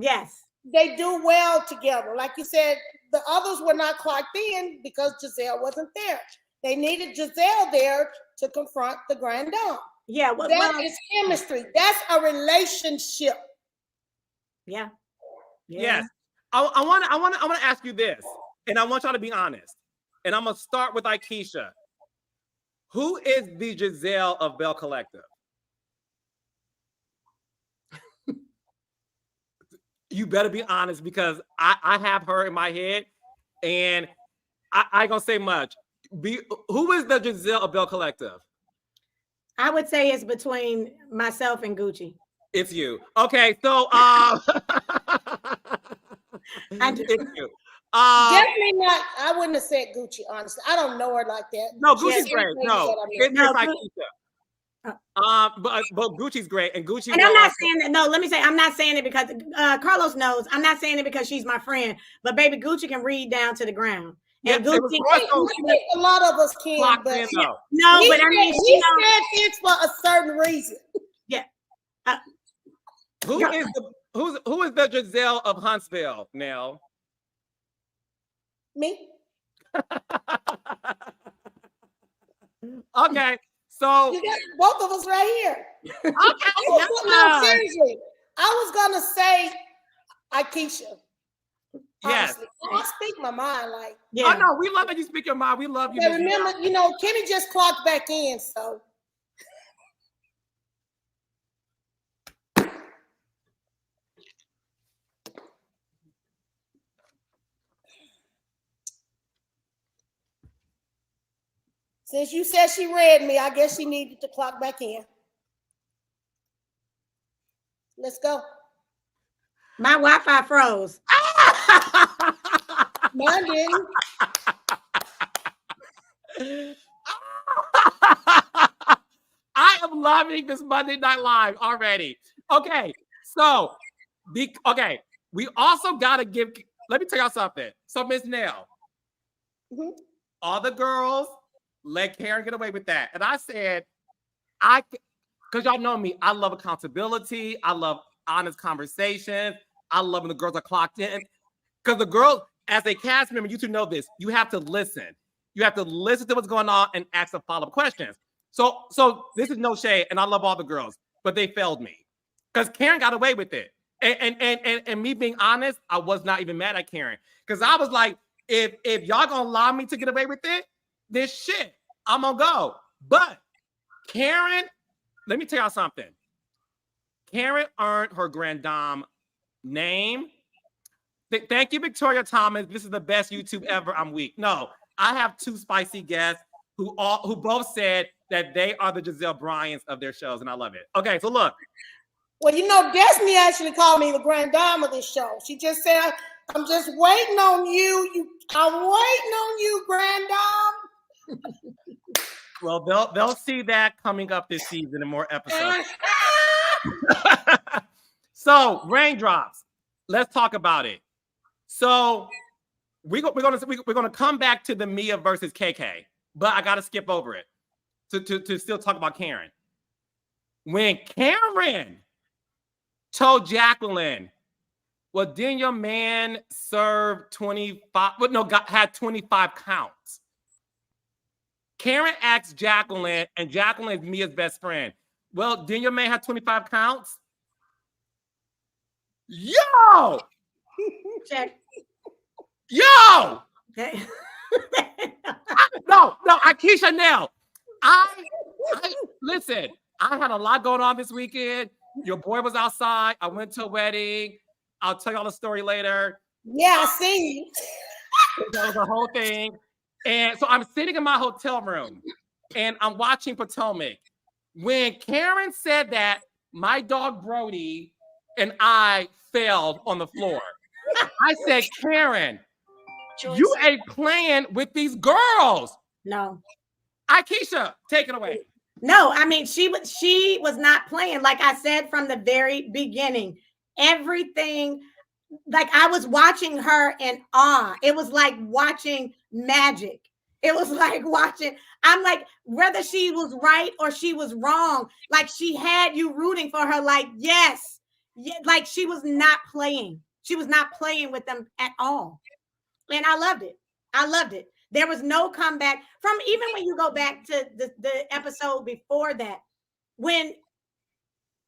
Yes. They do well together. Like you said, the others were not clocked in because Giselle wasn't there. They needed Giselle there to confront the Grand Dame. Yeah. That is chemistry. That's a relationship. Yeah. Yes. I want to ask you this, and I want y'all to be honest. And I'm going to start with Aikisha. Who is the Giselle of Belle Collective? You better be honest, because I have her in my head, and I ain't gonna say much. Who is the Giselle of Belle Collective? I would say it's between myself and Gucci. It's you. Okay, so it's you. Definitely not. I wouldn't have said Gucci, honestly. I don't know her like that. No, Gucci's great. No, it's Aikisha. But Gucci's great, and Gucci. And I'm not saying that. No, let me say I'm not saying it because Carlos knows. I'm not saying it because she's my friend. But baby, Gucci can read down to the ground. And Gucci, a lot of us can. But no, but I mean, he said it's for a certain reason. Yeah. Who is the Giselle of Huntsville, Nell? Me. Okay. So you got both of us right here. Okay, seriously. I was gonna say Aikisha. Yes. Honestly. I speak my mind Oh no, we love that you speak your mind. We love you. Remember, Kimmy just clocked back in, so since you said she read me, I guess she needed to clock back in. Let's go. My Wi-Fi froze. Mine didn't. I am loving this Monday Night Live already. Okay, so we also gotta give. Let me tell y'all something. So Miss Nell, all the girls let Karen get away with that, and I said, because y'all know me, I love accountability. I love honest conversations. I love when the girls are clocked in. Because the girls, as a cast member, you two know this. You have to listen. You have to listen to what's going on and ask the follow-up questions. So this is no shade, and I love all the girls, but they failed me because Karen got away with it. And me being honest, I was not even mad at Karen because I was like, if y'all gonna allow me to get away with it, this shit, I'm gonna go. But Karen, let me tell y'all something. Karen earned her Grand Dame name. Thank you, Victoria Thomas. This is the best YouTube ever. I'm weak. No, I have two spicy guests who both said that they are the Giselle Bryants of their shows, and I love it. Okay, so look. Well, Destiny actually called me the Grand Dame of this show. She just said I'm just waiting on you. I'm waiting on you, Grandom. Well, they'll see that coming up this season in more episodes. So, raindrops. Let's talk about it. So, we're gonna come back to the Mia versus KK, but I gotta skip over it to still talk about Karen. When Karen told Jacqueline, well, didn't your man serve 25? But no, had 25 counts. Karen asked Jacqueline, and Jacqueline is Mia's best friend. Well, didn't your man have 25 counts? Yo! Check. Yo! Okay. No, Aikisha, Nell. I listen, I had a lot going on this weekend. Your boy was outside. I went to a wedding. I'll tell you all the story later. Yeah, I see you. That was the whole thing. And so I'm sitting in my hotel room and I'm watching Potomac. When Karen said that, my dog Brody and I fell on the floor. I said, Karen, you ain't playing with these girls. No. Aikisha, take it away. No, I mean, she was not playing. Like I said from the very beginning, everything, like I was watching her in awe. It was like watching magic. It was like watching, I'm like, whether she was right or she was wrong, like she had you rooting for her, like, yes, like she was not playing. She was not playing with them at all. And I loved it. I loved it. There was no comeback from, even when you go back to the episode before that, when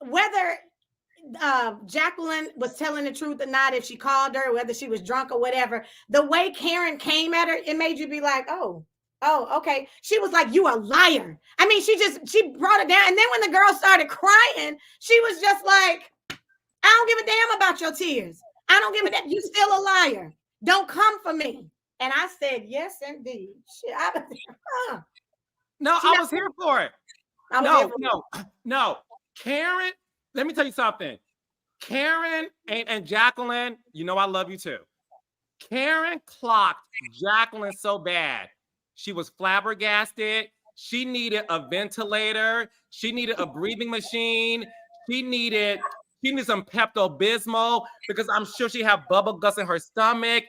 whether Jacqueline was telling the truth or not, if she called her, whether she was drunk or whatever, the way Karen came at her, it made you be like, oh, okay. She was like, you a liar. I mean, she brought it down. And then when the girl started crying, she was just like, I don't give a damn about your tears. I don't give a damn. You still a liar. Don't come for me. And I said, yes, indeed. Shit, I was here for it. No. Karen, let me tell you something. Karen and Jacqueline, you know I love you too. Karen clocked Jacqueline so bad. She was flabbergasted. She needed a ventilator. She needed a breathing machine. She needed some Pepto-Bismol because I'm sure she had bubble guts in her stomach.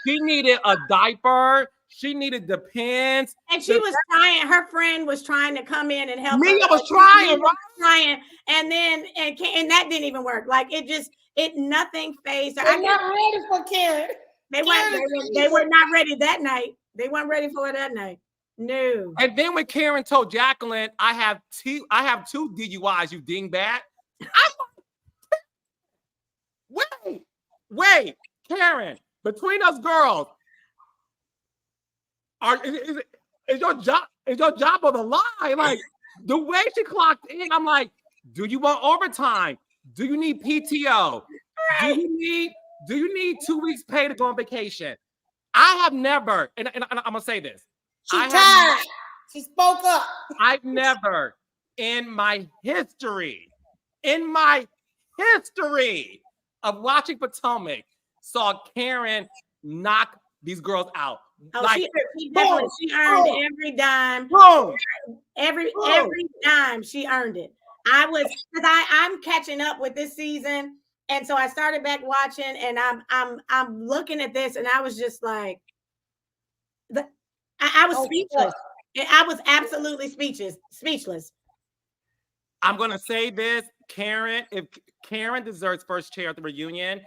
She needed a diaper. She needed the pins. And she was trying. Her friend was trying to come in and help. Mia was trying, and then and that didn't even work. Like nothing phased her. They're not ready for Karen. They were not ready that night. They weren't ready for it that night. No. And then when Karen told Jacqueline, I have two DUIs, you dingbat. Wait, Karen. Between us girls, is your job on the line? Like the way she clocked in, I'm like, do you want overtime? Do you need PTO? Right. Do you need 2 weeks pay to go on vacation? I have never, and I'm gonna say this. She spoke up. I've never in my history of watching Potomac saw Karen knock these girls out. She earned every dime. Every dime she earned it. I'm catching up with this season, and so I started back watching, and I'm looking at this, and I was just like, I was speechless. I was absolutely speechless. I'm gonna say this, Karen. If Karen deserves first chair at the reunion,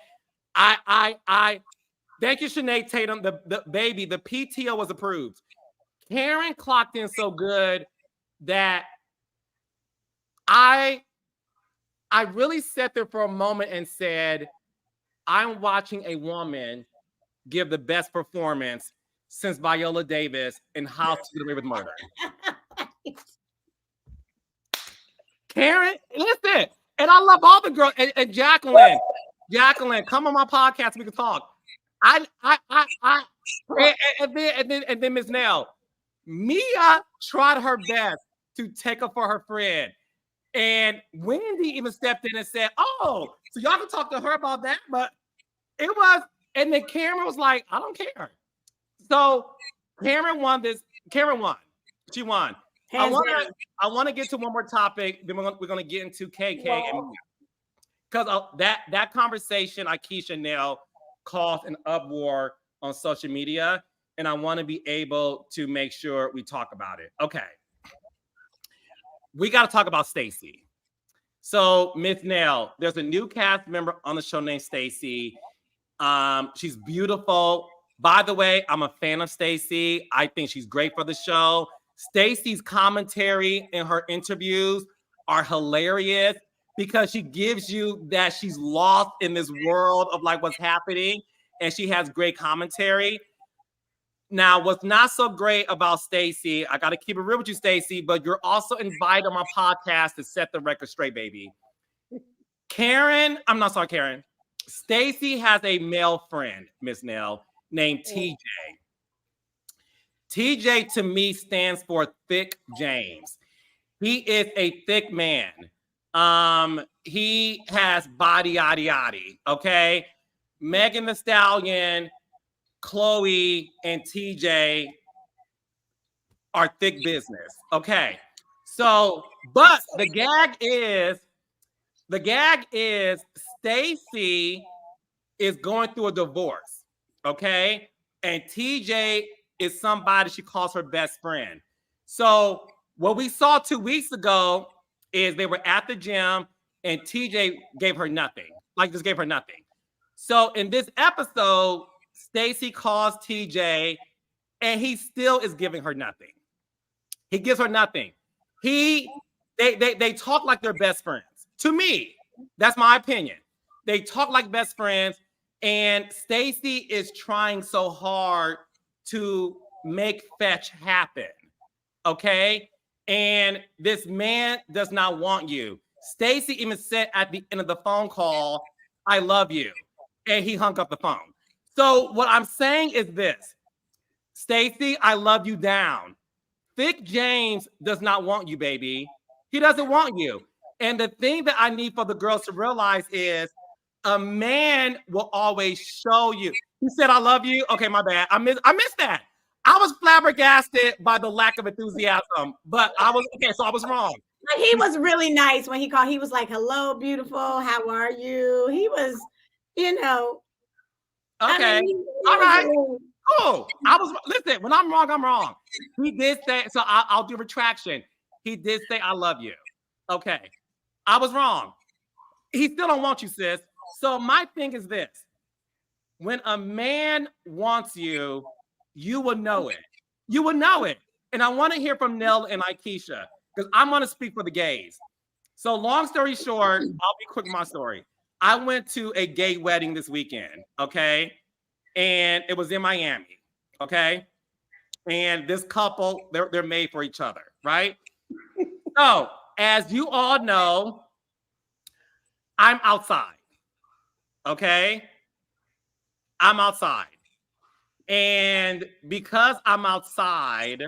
I thank you, Sinead Tatum. The baby, the PTO was approved. Karen clocked in so good that I really sat there for a moment and said, I'm watching a woman give the best performance since Viola Davis in How to Get Away with Murder. Karen, listen, and I love all the girls. And Jacqueline, come on my podcast. We can talk. And then Ms. Nell, Mia tried her best to take up for her friend. And Wendy even stepped in and said, oh, so y'all can talk to her about that, but It was, and then Cameron was like, I don't care. So Cameron won this. Cameron won. She won. I want to get to one more topic. Then we're going to get into KK and because that conversation, Aikisha and Nell, caused an uproar on social media, and I want to be able to make sure we talk about it. Okay, we got to talk about Stacy. So, Miss Nell, there's a new cast member on the show named Stacy. She's beautiful. By the way, I'm a fan of Stacy. I think she's great for the show. Stacy's commentary in her interviews are hilarious because she gives you that she's lost in this world of like what's happening, and she has great commentary. Now, what's not so great about Stacy, I got to keep it real with you, Stacy, but you're also invited on my podcast to set the record straight, baby. Karen. Stacy has a male friend, Miss Nell, named TJ. TJ to me stands for Thick James. He is a thick man. He has body, yaddy, yaddy. Okay. Megan Thee Stallion, Chloe, and TJ are thick business. Okay. So, but the gag is Stacy is going through a divorce. Okay. And TJ is somebody she calls her best friend. So what we saw 2 weeks ago is they were at the gym and TJ gave her nothing. Like just gave her nothing. So in this episode, Stacy calls TJ and he still is giving her nothing. He gives her nothing. They talk like they're best friends. To me, that's my opinion. They talk like best friends, and Stacy is trying so hard to make fetch happen. Okay? And this man does not want you. Stacy even said at the end of the phone call, I love you. And he hung up the phone. So what I'm saying is this. Stacy, I love you down. Thick James does not want you, baby. He doesn't want you. And the thing that I need for the girls to realize is a man will always show you. He said, I love you. Okay, my bad. I missed that. I was flabbergasted by the lack of enthusiasm, but I was wrong. But he was really nice when he called. He was like, hello, beautiful. How are you? He was, Okay. I mean, all right. Cool. Listen, when I'm wrong, I'm wrong. He did say, so I'll do retraction. He did say, I love you. Okay. I was wrong. He still don't want you, sis. So my thing is this. When a man wants you, you will know it. You will know it. And I want to hear from Nell and Aikisha because I'm going to speak for the gays. So long story short, I'll be quick with my story. I went to a gay wedding this weekend, okay? And it was in Miami, okay? And this couple, they're made for each other, right? So, as you all know, I'm outside, okay? I'm outside. And because I'm outside,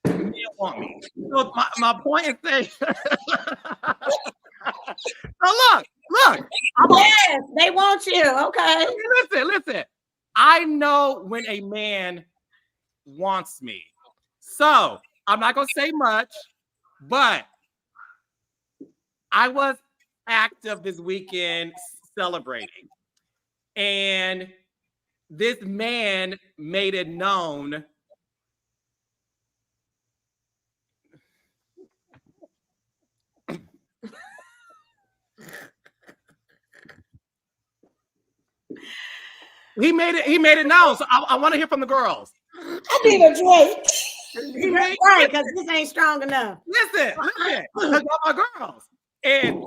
they don't want me. So my point is saying, so look. Yes, they want you. Okay. Listen. I know when a man wants me. So I'm not going to say much, but I was active this weekend celebrating. And this man made it known He made it known. So I want to hear from the girls. I need a drink. Right, because this ain't strong enough. Listen, because y'all are girls. And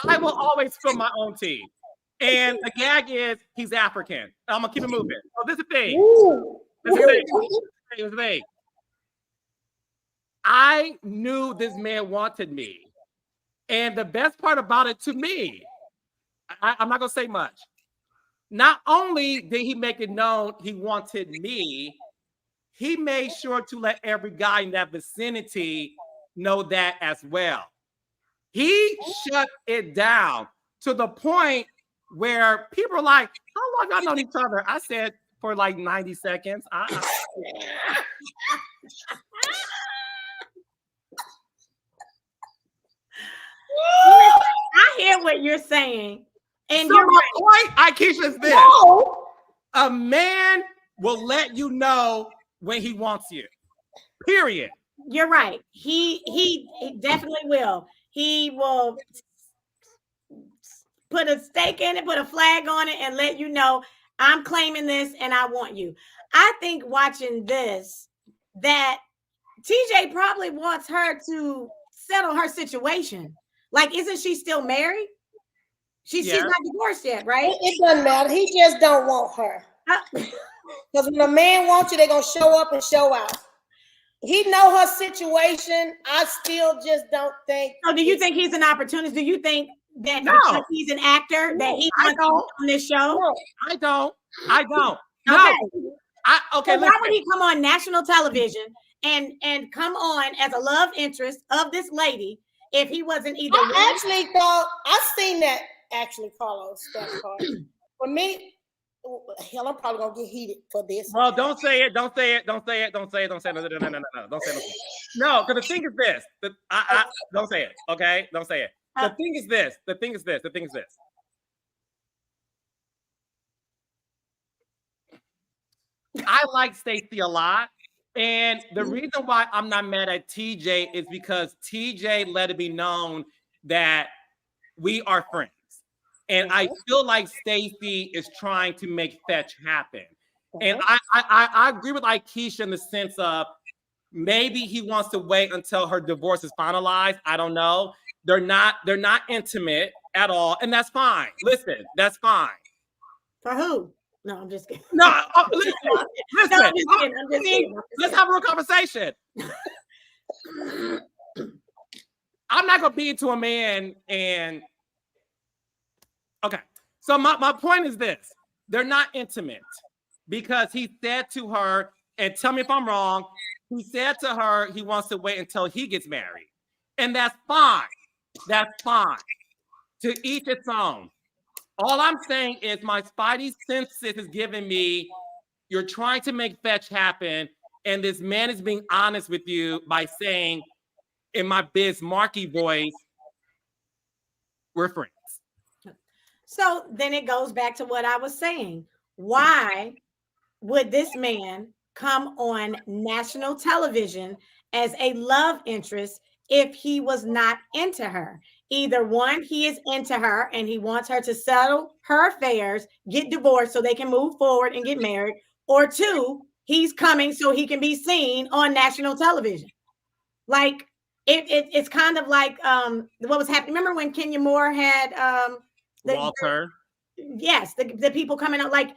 I will always spill my own tea. And the gag is he's African. I'm gonna keep it moving. So this is the thing. This is the thing. I knew this man wanted me. And the best part about it to me, I'm not gonna say much. Not only did he make it known he wanted me, he made sure to let every guy in that vicinity know that as well. He shut it down to the point where people are like, how long y'all known each other? I said for like 90 seconds. I hear what you're saying. And so you're my right. point, Aikisha, is this. No. A man will let you know when he wants you. Period. You're right. He definitely will. He will put a stake in it, put a flag on it, and let you know I'm claiming this and I want you. I think watching this, that TJ probably wants her to settle her situation. Like, isn't she still married? She's not divorced yet, right? It doesn't matter. He just don't want her. Because when a man wants you, they're gonna show up and show out. He know her situation. I still just don't think. So do you think he's an opportunist? Do you think that No. he's an actor that he wants to be on this show? No. I don't. No. So why would he come on national television and come on as a love interest of this lady if he wasn't either? I actually thought I seen that actually, Carlos. That part. For me, hell, I'm probably gonna get heated for this. Well, don't say it. Don't say it. Don't say it. Don't say it. Don't say it. No. Don't say it. No, because the thing is this. Don't say it. Okay? Don't say it. The thing is this. The thing is this. I like Stacy a lot. And the reason why I'm not mad at TJ is because TJ let it be known that we are friends. And I feel like Stacy is trying to make fetch happen. And I agree with Aikisha in the sense of maybe he wants to wait until her divorce is finalized. I don't know. They're not intimate at all. And that's fine. Listen, that's fine. For who? No, I'm just kidding. No, listen. No, I'm just kidding. Let's have a real conversation. I'm not gonna be into a man and okay. So my point is this: they're not intimate because he said to her, and tell me if I'm wrong. He said to her he wants to wait until he gets married, and that's fine. That's fine. To each its own. All I'm saying is my spidey senses is giving me you're trying to make fetch happen, and this man is being honest with you by saying, in my Biz Markie voice, we're friends. So then it goes back to what I was saying. Why would this man come on national television as a love interest if he was not into her? Either one, he is into her and he wants her to settle her affairs, get divorced so they can move forward and get married. Or two, he's coming so he can be seen on national television. Like it's kind of like what was happening. Remember when Kenya Moore had Walter? Yes, the people coming out like.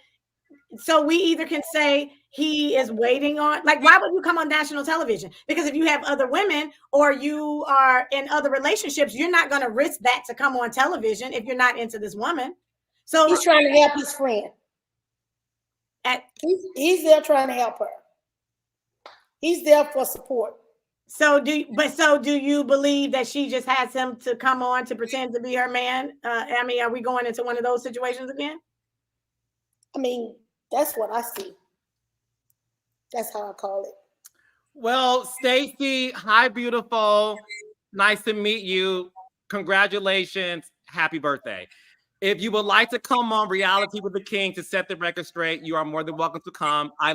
So we either can say he is waiting on, like, why would you come on national television? Because if you have other women or you are in other relationships, you're not going to risk that to come on television if you're not into this woman. So he's trying to help his friend. He's there trying to help her. He's there for support. So do you believe that she just has him to come on to pretend to be her man? I mean, are we going into one of those situations again? I mean, that's what I see. That's how I call it. Well, Stacy, hi, beautiful. Nice to meet you. Congratulations. Happy birthday. If you would like to come on Reality with the King to set the record straight, you are more than welcome to come. I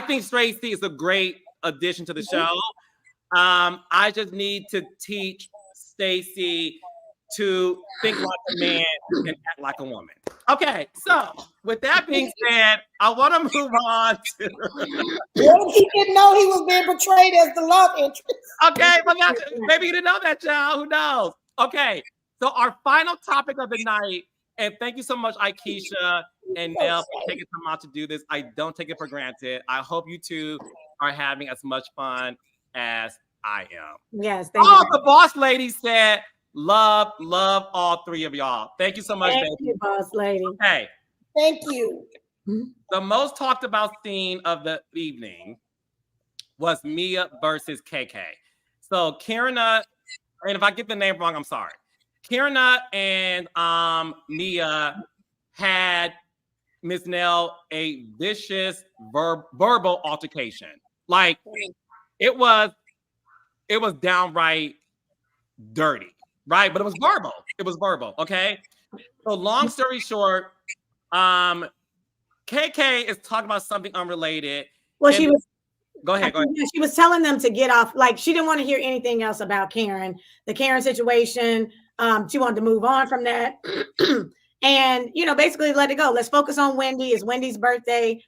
think Stacy is a great addition to the show. I just need to teach Stacy to think like a man and act like a woman. Okay, so with that being said, I want to move on to. Well, he didn't know he was being portrayed as the love interest. Okay, but maybe you didn't know that, child. Who knows? Okay, so our final topic of the night, and thank you so much, Aikisha and Nell, for taking time out to do this. I don't take it for granted. I hope you two are having as much fun as I am. Yes, thank you. The boss lady said, love all three of y'all. Thank you so much, thank baby. you, boss lady. Okay. Thank you. The most talked about scene of the evening was Mia versus KK. So Kierna, and if I get the name wrong, I'm sorry. Kierna and Mia had Miss Nell a vicious verbal altercation. Like it was downright dirty, right? But it was verbal. It was verbal. Okay. So long story short, KK is talking about something unrelated. Well, she was. Go ahead. She was telling them to get off. Like she didn't want to hear anything else about Karen, the Karen situation. She wanted to move on from that. And, basically let it go. Let's focus on Wendy. It's Wendy's birthday.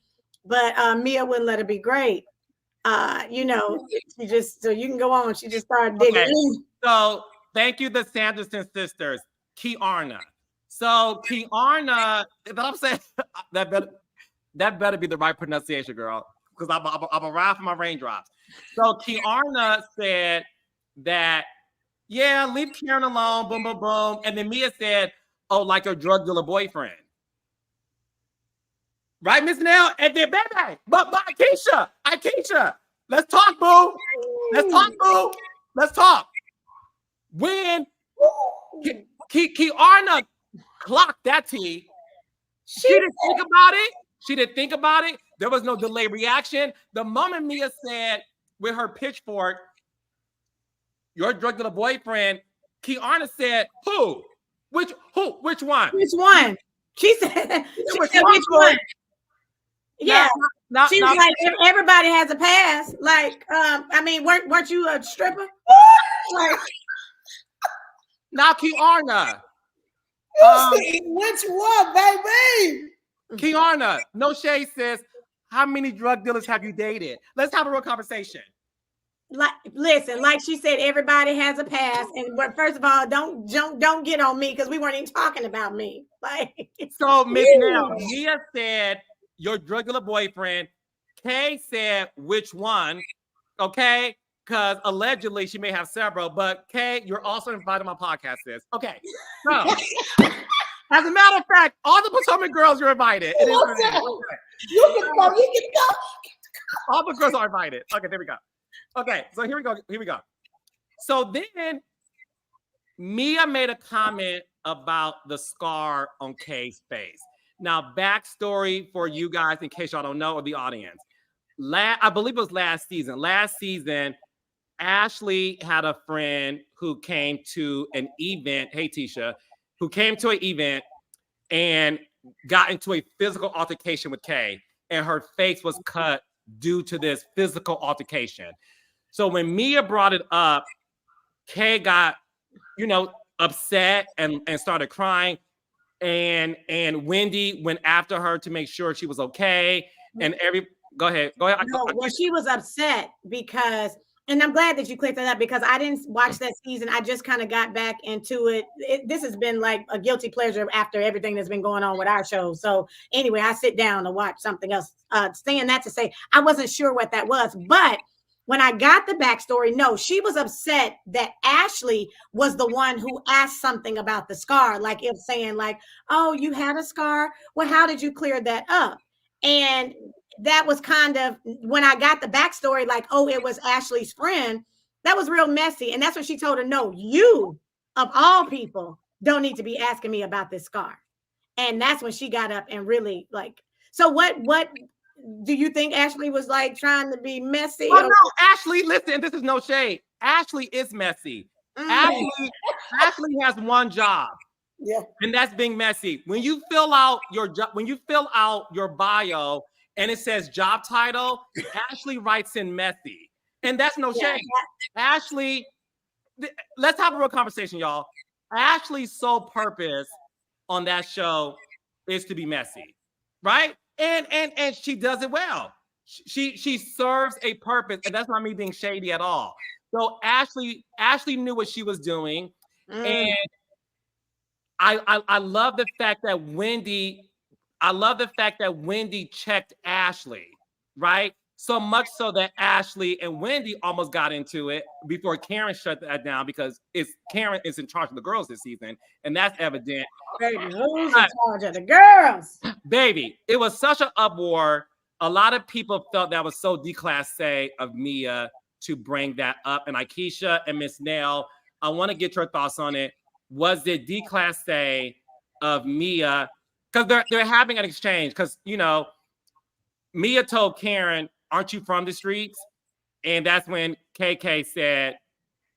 But Mia wouldn't let it be great. She just, so you can go on. She just started digging in. So thank you, the Sanderson sisters, Kiarna. So Kiarna, I'm saying that better be the right pronunciation, girl, because I'm around for my raindrops. So Kiarna said that, yeah, leave Karen alone, boom, boom, boom. And then Mia said, oh, like your drug dealer boyfriend. Right, Miss Nell? And then, baby, but Aikisha, let's talk, boo. Let's talk. When Kiarna clocked that tea, she didn't think about it. There was no delayed reaction. The moment Mia said with her pitchfork, your drug dealer boyfriend, Kiarna said, who? Which one? Which one? She said which one? Yeah. She was like, everybody has a pass. Like, weren't you a stripper? Like, now Kiarna. Which one, baby? Kiarna, no shade, sis. How many drug dealers have you dated? Let's have a real conversation. Listen, like she said, everybody has a past, and first of all, don't get on me because we weren't even talking about me. Like, so Miss Nell, Mia said your drug dealer boyfriend. Kay said which one? Okay, because allegedly she may have several, but Kay, you're also invited to my podcast, sis. Okay, so as a matter of fact, all the Potomac girls are invited. You can go. All the girls are invited. Okay, there we go. Okay, so here we go. So then Mia made a comment about the scar on Kay's face. Now, backstory for you guys, in case y'all don't know, or the audience. I believe it was last season. Last season, Ashley had a friend who came to an event, hey Tisha, who came to an event and got into a physical altercation with Kay, and her face was cut due to this physical altercation. So when Mia brought it up, Kay got, upset and started crying. And Wendy went after her to make sure she was okay. And go ahead. Well, she was upset because, and I'm glad that you cleared that up because I didn't watch that season. I just kind of got back into it. This has been like a guilty pleasure after everything that's been going on with our show. So anyway, I sit down to watch something else. Saying that to say, I wasn't sure what that was, but when I got the backstory, no, she was upset that Ashley was the one who asked something about the scar, like if saying like, oh, you had a scar? Well, how did you clear that up? And that was kind of, when I got the backstory, like, oh, it was Ashley's friend, that was real messy. And that's what she told her, no, you, of all people, don't need to be asking me about this scar. And that's when she got up and really like, so what do you think Ashley was like trying to be messy? Oh, no, Ashley, listen, this is no shade. Ashley is messy. Ashley has one job. Yeah. And that's being messy. When you fill out your bio and it says job title, Ashley writes in messy. And that's no shade. Ashley, let's have a real conversation, y'all. Ashley's sole purpose on that show is to be messy, right? And she does it well. She serves a purpose, and that's not me being shady at all. So Ashley knew what she was doing, and I love the fact that Wendy checked Ashley, right? So much so that Ashley and Wendy almost got into it before Karen shut that down because Karen is in charge of the girls this season, and that's evident. Baby, who's in charge of the girls? Baby, it was such an uproar. A lot of people felt that was so déclassé of Mia to bring that up. And Aikisha and Miss Nell, I want to get your thoughts on it. was it déclassé of Mia? Because they're having an exchange. Because Mia told Karen, "Aren't you from the streets?" And that's when KK said,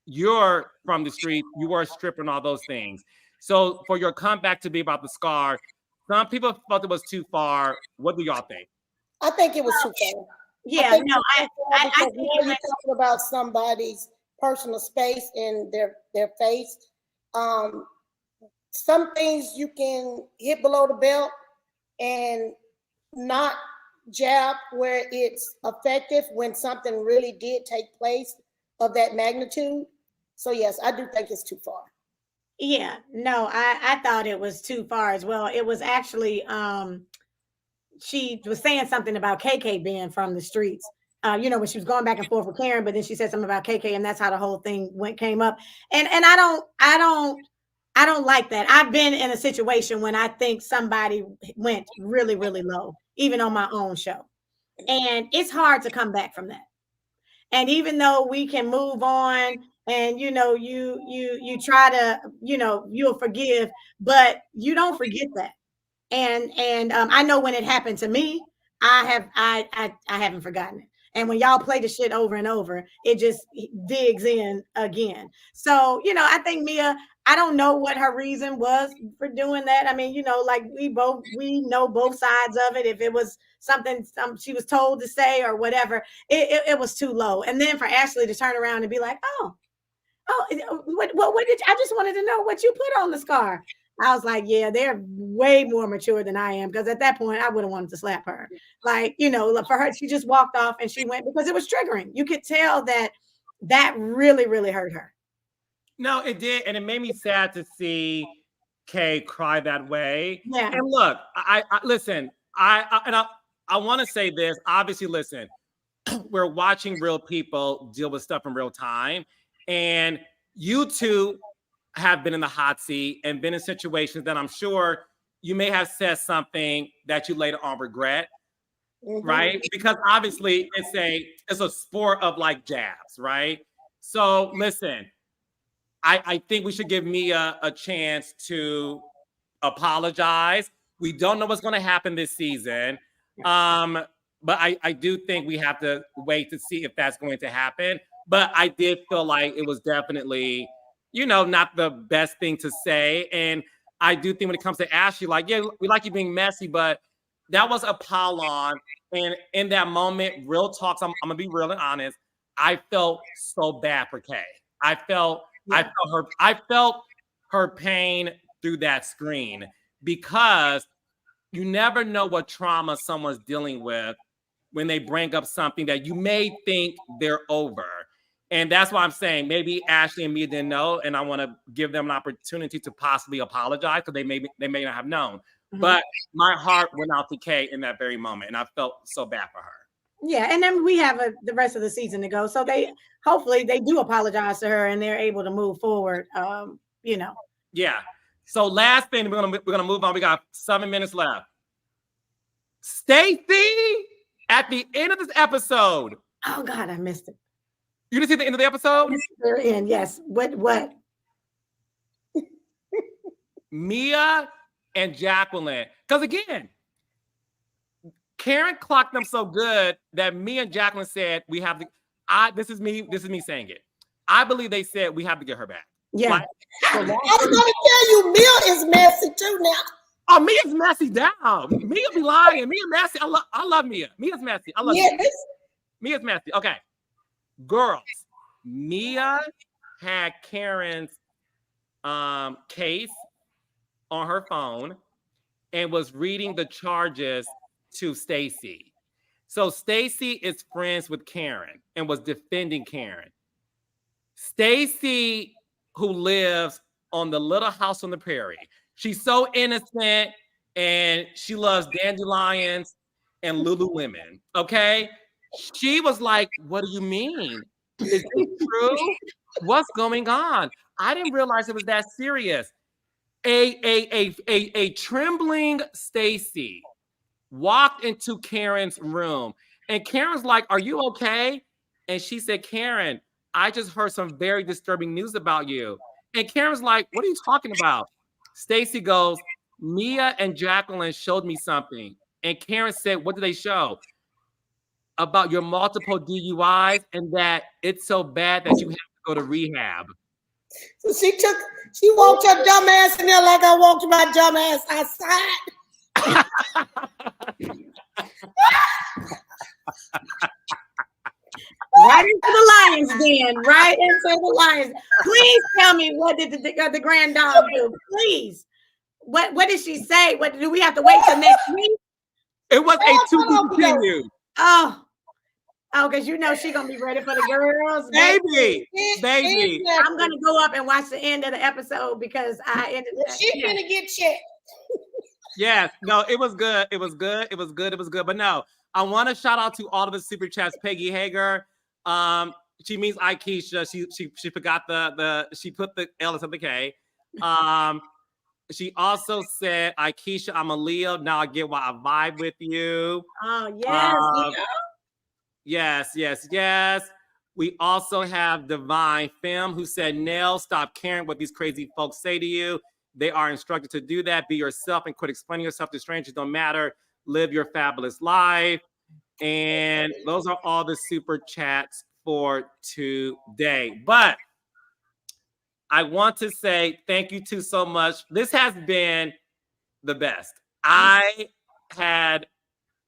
"You're from the street. You were a stripper and all those things." So for your comeback to be about the scar, some people felt it was too far. What do y'all think? I think it was too far. Yeah, no, I think you're talking about somebody's personal space in their face. Some things you can hit below the belt and not jab where it's effective when something really did take place of that magnitude. So yes, I do think it's too far. Yeah, no, I thought it was too far as well. It was actually she was saying something about KK being from the streets. When she was going back and forth with Karen, but then she said something about KK, and that's how the whole thing came up. And I don't like that. I've been in a situation when I think somebody went really, really low, even on my own show. And it's hard to come back from that. And even though we can move on and you try to, you'll forgive, but you don't forget that. And I know when it happened to me, I haven't forgotten it. And when y'all play the shit over and over, it just digs in again. So, I think Mia, I don't know what her reason was for doing that. I mean, like we know both sides of it. If it was something she was told to say or whatever, it was too low. And then for Ashley to turn around and be like, what did I just wanted to know what you put on the scar. I was like, yeah, they're way more mature than I am. Because at that point, I would have wanted to slap her. Like, for her, she just walked off and she went because it was triggering. You could tell that really, really hurt her. No, it did. And it made me sad to see Kay cry that way. Yeah. And look, I listen, I want to say this. Obviously, listen, we're watching real people deal with stuff in real time. And you two have been in the hot seat and been in situations that I'm sure you may have said something that you later on regret, right? Because obviously it's a sport of like jabs, right? So listen, I think we should give Mia a chance to apologize. We don't know what's going to happen this season. But I do think we have to wait to see if that's going to happen. But I did feel like it was definitely, not the best thing to say. And I do think when it comes to Ashley, like, yeah, we like you being messy, but that was a pile on. And in that moment, real talks, I'm going to be real and honest. I felt so bad for Kay. I felt her pain through that screen because you never know what trauma someone's dealing with when they bring up something that you may think they're over. And that's why I'm saying maybe Ashley and Mia didn't know, and I want to give them an opportunity to possibly apologize because they may not have known. But my heart went out to Kay in that very moment, and I felt so bad for her. Yeah, and then we have the rest of the season to go, so hopefully they do apologize to her and they're able to move forward. Yeah. So last thing, we're gonna move on. We got 7 minutes left. Stacy at the end of this episode. Oh God, I missed it. You didn't see the end of the episode? Very end, yes. What? Mia and Jacqueline. Because again, Karen clocked them so good that Mia and Jacqueline said, we have to, this is me saying it. I believe they said we have to get her back. Yeah. Like, I was going to tell you, Mia is messy too now. Oh, Mia's messy down. Mia be lying. Mia messy. I love Mia. Mia's messy. I love Mia. Mia's messy. Okay. Girls, Mia had Karen's case on her phone and was reading the charges to Stacy. So Stacy is friends with Karen and was defending Karen. Stacy, who lives on the little house on the prairie, she's so innocent and she loves dandelions and Lululemon. Okay. She was like, what do you mean? Is it true? What's going on? I didn't realize it was that serious. A trembling Stacy walked into Karen's room and Karen's like, are you okay? And she said, Karen, I just heard some very disturbing news about you. And Karen's like, what are you talking about? Stacy goes, Mia and Jacqueline showed me something. And Karen said, what did they show? About your multiple DUIs and that it's so bad that you have to go to rehab. So she walked her dumb ass in there like I walked my dumb ass outside. Right into the lion's den. Right into the lion's. Please tell me, what did the grand dog do? Please. What did she say? What do we have to wait till next week? It was a to be continued. Oh, because you know she's gonna be ready for the girls. Baby. I'm gonna go up and watch the end of the episode because I ended up. She's gonna get checked. Yes, no, it was good. It was good. But no, I want to shout out to all of the super chats. Peggy Hager, she means Aikisha. She forgot she put the L instead of the K. She also said, Aikisha, I'm a Leo. Now I get why I vibe with you. Oh, yes. Yes. We also have Divine Femme who said, Nell, stop caring what these crazy folks say to you. They are instructed to do that. Be yourself and quit explaining yourself to strangers. Don't matter. Live your fabulous life. And those are all the super chats for today. But I want to say thank you two so much. This has been the best. I had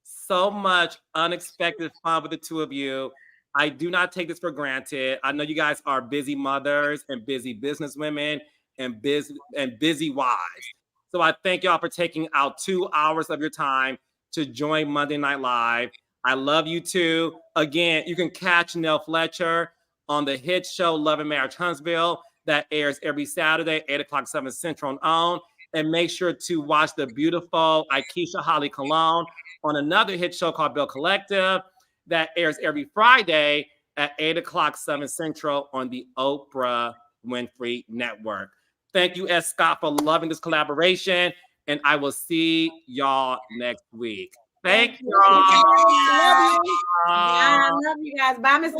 so much unexpected fun with the two of you. I do not take this for granted. I know you guys are busy mothers and busy businesswomen and busy wives. So I thank y'all for taking out 2 hours of your time to join Monday Night Live. I love you too. Again, you can catch Nell Fletcher on the hit show Love and Marriage Huntsville that airs every Saturday, 8 o'clock, 7 Central on. And make sure to watch the beautiful Aikisha Holly Cologne on another hit show called Belle Collective that airs every Friday at 8 o'clock, 7 Central on the Oprah Winfrey Network. Thank you, S. Scott, for loving this collaboration. And I will see y'all next week. Thank you. I love you guys. Bye, Miss